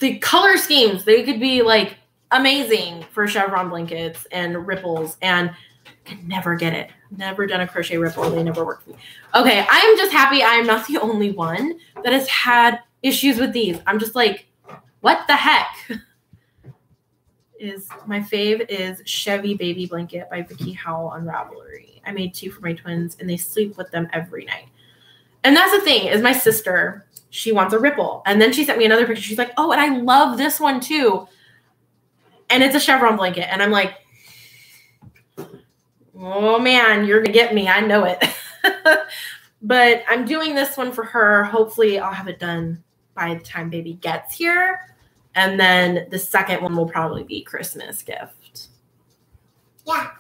The color schemes, they could be like amazing for chevron blankets and ripples. And I could never get it. Never done a crochet ripple. They never worked for me. Okay, I am just happy I am not the only one that has had issues with these. I'm just like, what the heck? My fave is Chevy Baby Blanket by Vicky Howell on Ravelry. I made 2 for my twins, and they sleep with them every night. And that's the thing, is my sister, she wants a ripple. And then she sent me another picture. She's like, oh, and I love this one too. And it's a chevron blanket. And I'm like, oh man, you're going to get me. I know it. But I'm doing this one for her. Hopefully I'll have it done by the time baby gets here. And then the second one will probably be Christmas gift. Yeah.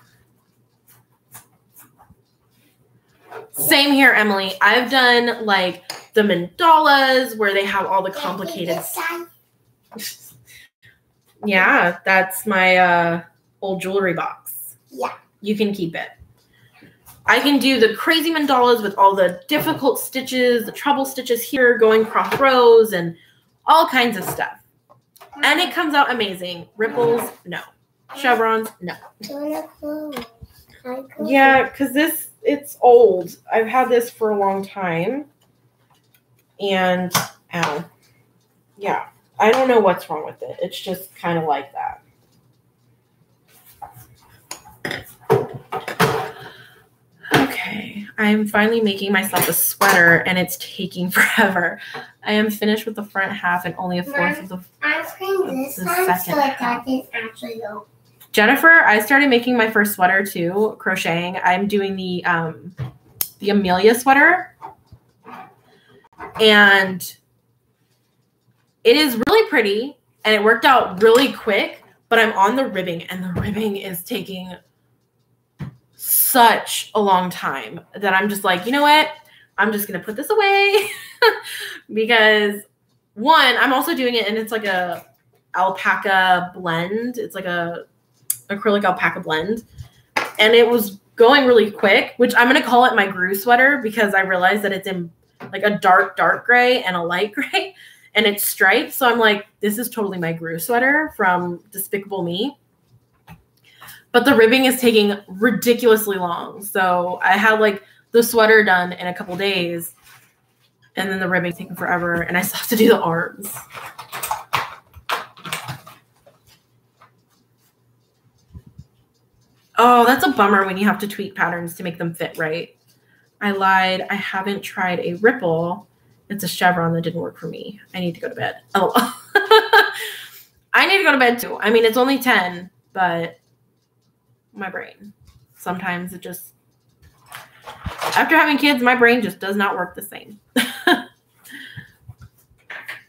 Same here, Emily. I've done like the mandalas where they have all the complicated stuff. Yeah, that's my old jewelry box. Yeah. You can keep it. I can do the crazy mandalas with all the difficult stitches, the treble stitches here, going cross rows, and all kinds of stuff. And it comes out amazing. Ripples, no. Chevrons, no. Yeah, because it's old. I've had this for a long time. And, ow. Yeah, I don't know what's wrong with it. It's just kind of like that. Okay, I'm finally making myself a sweater, and it's taking forever. I am finished with the front half and only a fourth of the second half. Jennifer, I started making my first sweater too, crocheting. I'm doing the Amelia sweater, and it is really pretty, and it worked out really quick. But I'm on the ribbing, and the ribbing is taking such a long time that I'm just like, you know what? I'm just gonna put this away because one, I'm also doing it, and it's like a alpaca blend. It's like a acrylic alpaca blend, and it was going really quick, which I'm gonna call it my Gru sweater because I realized that it's in like a dark gray and a light gray, and it's striped. So I'm like, this is totally my Gru sweater from Despicable Me. But the ribbing is taking ridiculously long. So I had like the sweater done in a couple days, and then the ribbing's taking forever, and I still have to do the arms. Oh, that's a bummer when you have to tweak patterns to make them fit right. I lied. I haven't tried a ripple. It's a chevron that didn't work for me. I need to go to bed. Oh, I need to go to bed too. I mean, it's only 10, but my brain. Sometimes it just, after having kids, my brain just does not work the same.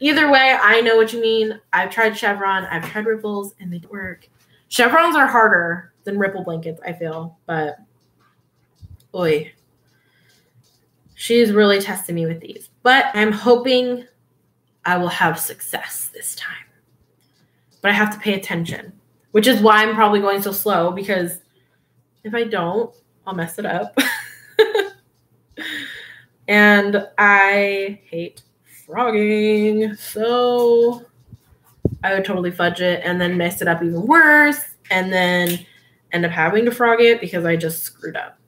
Either way, I know what you mean. I've tried chevron, I've tried ripples, and they don't work. Chevrons are harder than ripple blankets, I feel, but oy. She's really testing me with these. But I'm hoping I will have success this time. But I have to pay attention, which is why I'm probably going so slow, because if I don't, I'll mess it up. And I hate frogging, so I would totally fudge it and then mess it up even worse, and then end up having to frog it because I just screwed up.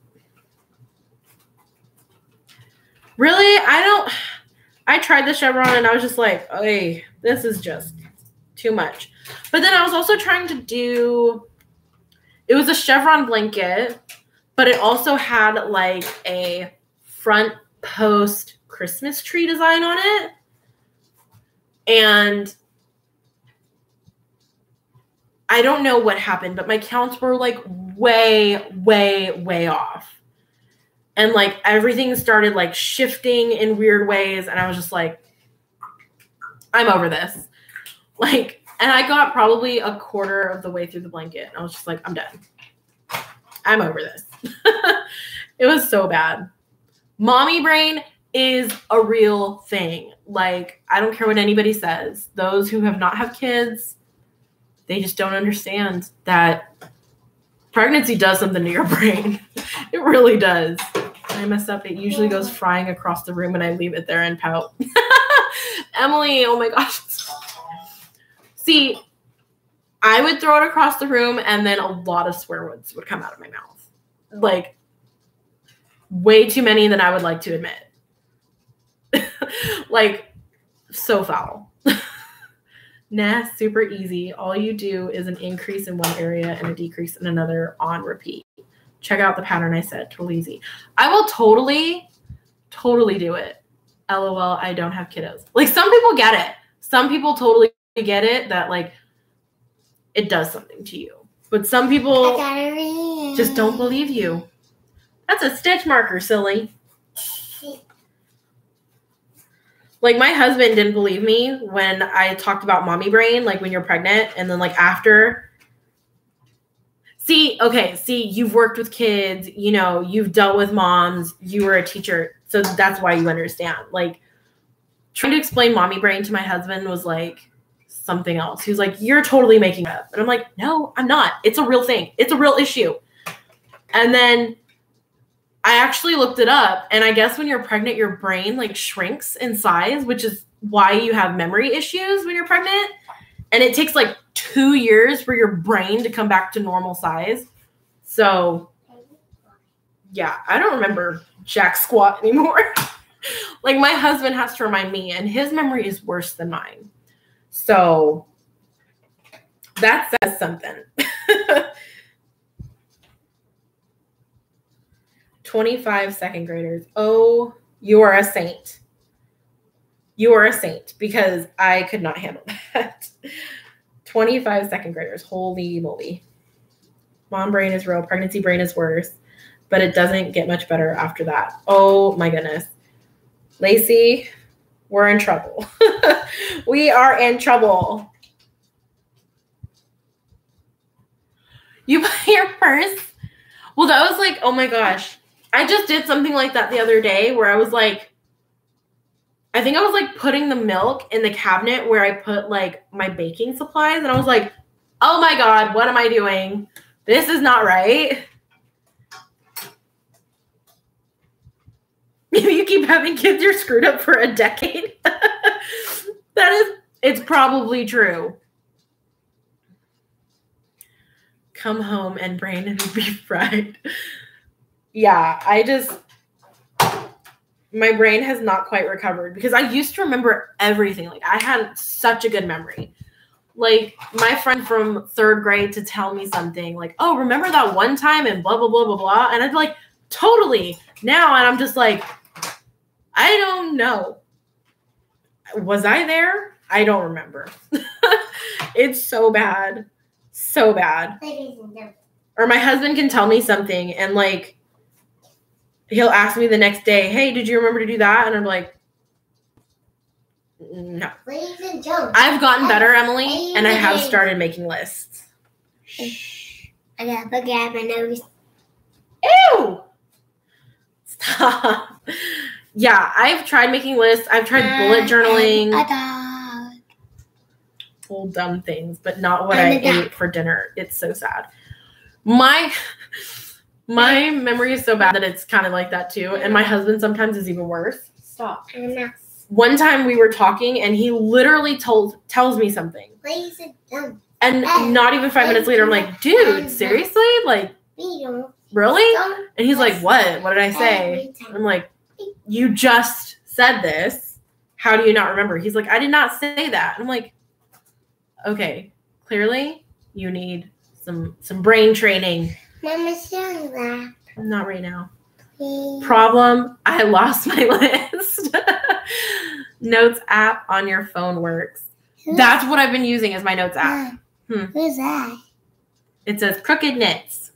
Really? I tried the chevron and I was just like, hey, this is just too much. But then I was also trying to do, it was a chevron blanket, but it also had like a front post Christmas tree design on it. And I don't know what happened, but my counts were like way off. And like everything started like shifting in weird ways. And I was just like, I'm over this. Like, and I got probably a quarter of the way through the blanket. And I was just like, I'm done. I'm over this. It was so bad. Mommy brain is a real thing. Like, I don't care what anybody says. Those who have not had kids, they just don't understand that pregnancy does something to your brain. It really does. When I mess up, it usually goes flying across the room and I leave it there and pout. Emily, oh my gosh. See, I would throw it across the room and then a lot of swear words would come out of my mouth. Like, way too many than I would like to admit. Like, so foul. Nah, super easy. All you do is an increase in one area and a decrease in another on repeat. Check out the pattern I said. Totally easy. I will totally do it. LOL, I don't have kiddos. Like, some people get it. Some people totally get it that, like, it does something to you. But some people just don't believe you. That's a stitch marker, silly. Like, my husband didn't believe me when I talked about mommy brain, like when you're pregnant, and then like after. See, you've worked with kids, you know, you've dealt with moms, you were a teacher, so that's why you understand. Like, trying to explain mommy brain to my husband was like something else. He was like, "You're totally making it up," and I'm like, "No, I'm not. It's a real thing. It's a real issue." And then I actually looked it up, and I guess when you're pregnant, your brain like shrinks in size, which is why you have memory issues when you're pregnant. And it takes like 2 years for your brain to come back to normal size. So, yeah, I don't remember jack squat anymore. Like, my husband has to remind me, and his memory is worse than mine. So, that says something. 25 second graders. Oh, you are a saint. You are a saint, because I could not handle that. 25 second graders. Holy moly. Mom brain is real. Pregnancy brain is worse. But it doesn't get much better after that. Oh my goodness. Lacey, we're in trouble. We are in trouble. You buy your purse? Well, that was like, oh my gosh. I just did something like that the other day where I was like, I think I was like putting the milk in the cabinet where I put like my baking supplies. And I was like, oh my God, what am I doing? This is not right. If you keep having kids, you're screwed up for a decade. It's probably true. Come home and brain and be fried. Yeah, my brain has not quite recovered because I used to remember everything. Like, I had such a good memory. Like, my friend from 3rd grade to tell me something like, oh, remember that one time and blah, blah, blah, blah, blah. And I'd be like, totally. Now, and I'm just like, I don't know. Was I there? I don't remember. It's so bad. So bad. Or my husband can tell me something and like, he'll ask me the next day, hey, did you remember to do that? And I'm like, no. Ladies and gentlemen, I've gotten better, Emily, and I have started making lists. Shh. I got a boogie out of my nose. Ew! Stop. Yeah, I've tried making lists. I've tried bullet journaling. A dog. Old dumb things, but not what I ate for dinner. It's so sad. My memory is so bad that it's kind of like that too. And my husband sometimes is even worse. Stop. One time we were talking and he literally tells me something. And not even 5 minutes later, I'm like, dude, seriously? Like, really? And he's like, what? What did I say? I'm like, you just said this. How do you not remember? He's like, I did not say that. I'm like, okay, clearly you need some brain training. Mama's doing that. Not right now. Please. Problem, I lost my list. Notes app on your phone works. That's what I've been using as my notes app. Who's that? It says Crooked Knits.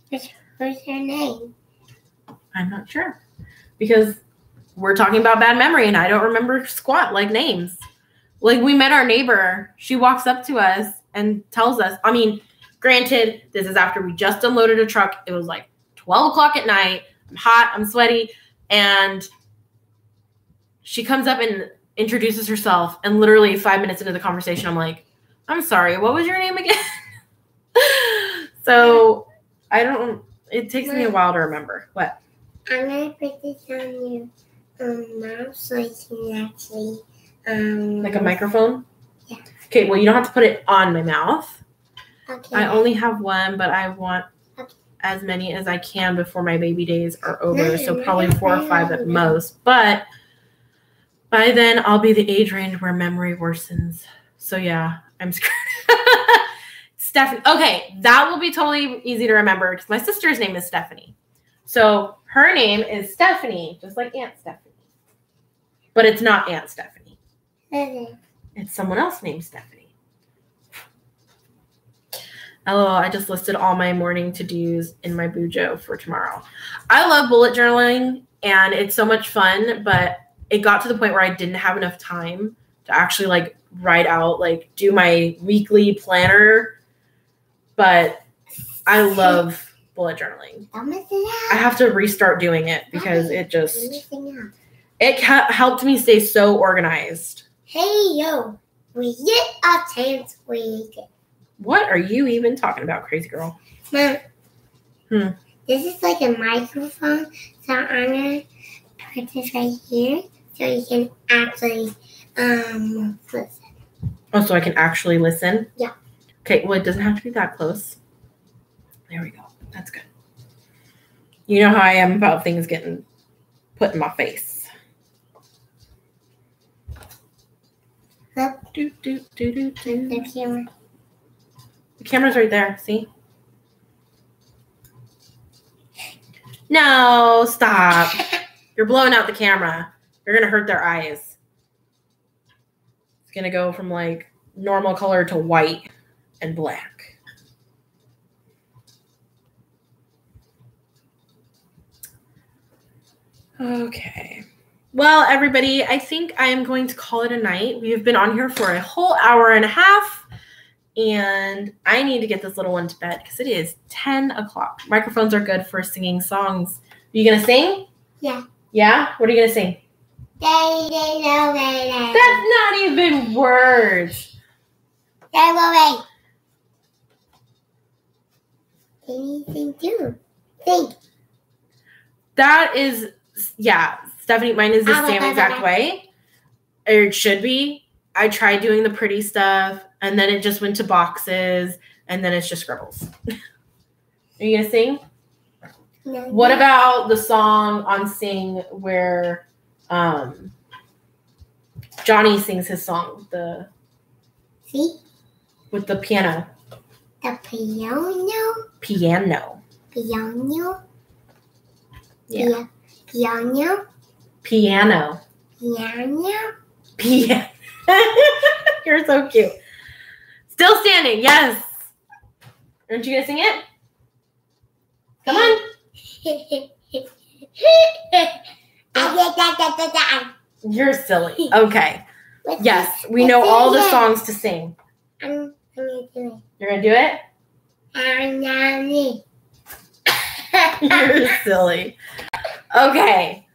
What's her name? I'm not sure. Because we're talking about bad memory and I don't remember squat like names. Like, we met our neighbor. She walks up to us and tells us, I mean, granted, this is after we just unloaded a truck. It was like 12 o'clock at night. I'm hot. I'm sweaty. And she comes up and introduces herself. And literally 5 minutes into the conversation, I'm like, I'm sorry. What was your name again? So it takes me a while to remember. What? I'm going to put this on your mouth so I can actually... like a microphone? Yeah. Okay, well, you don't have to put it on my mouth. Okay. I only have one, but I want as many as I can before my baby days are over. So probably 4 or 5 at most. But by then, I'll be the age range where memory worsens. So yeah, I'm screwed. Stephanie. Okay, that will be totally easy to remember because my sister's name is Stephanie. So her name is Stephanie, just like Aunt Stephanie. But it's not Aunt Stephanie. Okay. It's someone else named Stephanie. LOL, I just listed all my morning to-dos in my Bujo for tomorrow. I love bullet journaling, and it's so much fun, but it got to the point where I didn't have enough time to actually like write out, like do my weekly planner. But I love bullet journaling. I have to restart doing it because it helped me stay so organized. Hey, yo, we get a chance week. What are you even talking about, crazy girl? Mom, this is like a microphone, so I'm going to put this right here so you can actually listen. Oh, so I can actually listen? Yeah. Okay, well, it doesn't have to be that close. There we go. That's good. You know how I am about things getting put in my face. Look. Do. The camera. The camera's right there. See? No, stop. You're blowing out the camera. You're going to hurt their eyes. It's going to go from like normal color to white and black. Okay. Well, everybody, I think I am going to call it a night. We have been on here for a whole hour and a half, and I need to get this little one to bed because it is 10 o'clock. Microphones are good for singing songs. Are you going to sing? Yeah. Yeah? What are you going to sing? That's not even words. Anything too. Think. That is, yeah, Stephanie, mine is the same exact way. Or it should be. I tried doing the pretty stuff, and then it just went to boxes, and then it's just scribbles. Are you going to sing? No. What about the song on Sing where Johnny sings his song, See? with the piano? The piano. Piano. Piano. Yeah. Piano. Piano. Piano. Piano. You're so cute. Still standing. Yes. Aren't you going to sing it? Come on. You're silly. Okay. Yes, we know all the songs to sing. I'm gonna do it. You're going to do it? You're silly. Okay.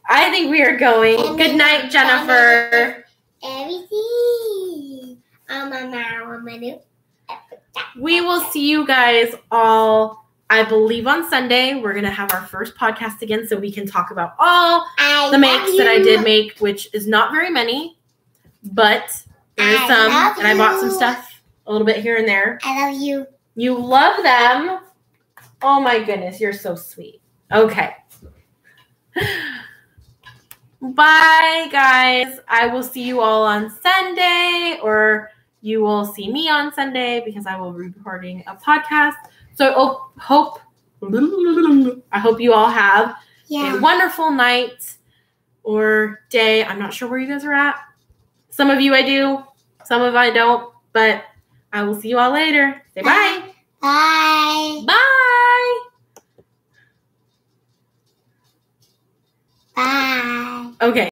I think we are going. Good night, Jennifer. Everything. We will see you guys all, I believe, on Sunday. We're going to have our first podcast again so we can talk about all the makes that I did make, which is not very many, but there is some. And I bought some stuff a little bit here and there. I love you. You love them. Oh my goodness, you're so sweet. Okay. Bye, guys. I will see you all on Sunday, or you will see me on Sunday because I will be recording a podcast. So I hope you all have a wonderful night or day. I'm not sure where you guys are at. Some of you I do, some of I don't, but I will see you all later. Say bye. Bye. Bye. Bye. Okay.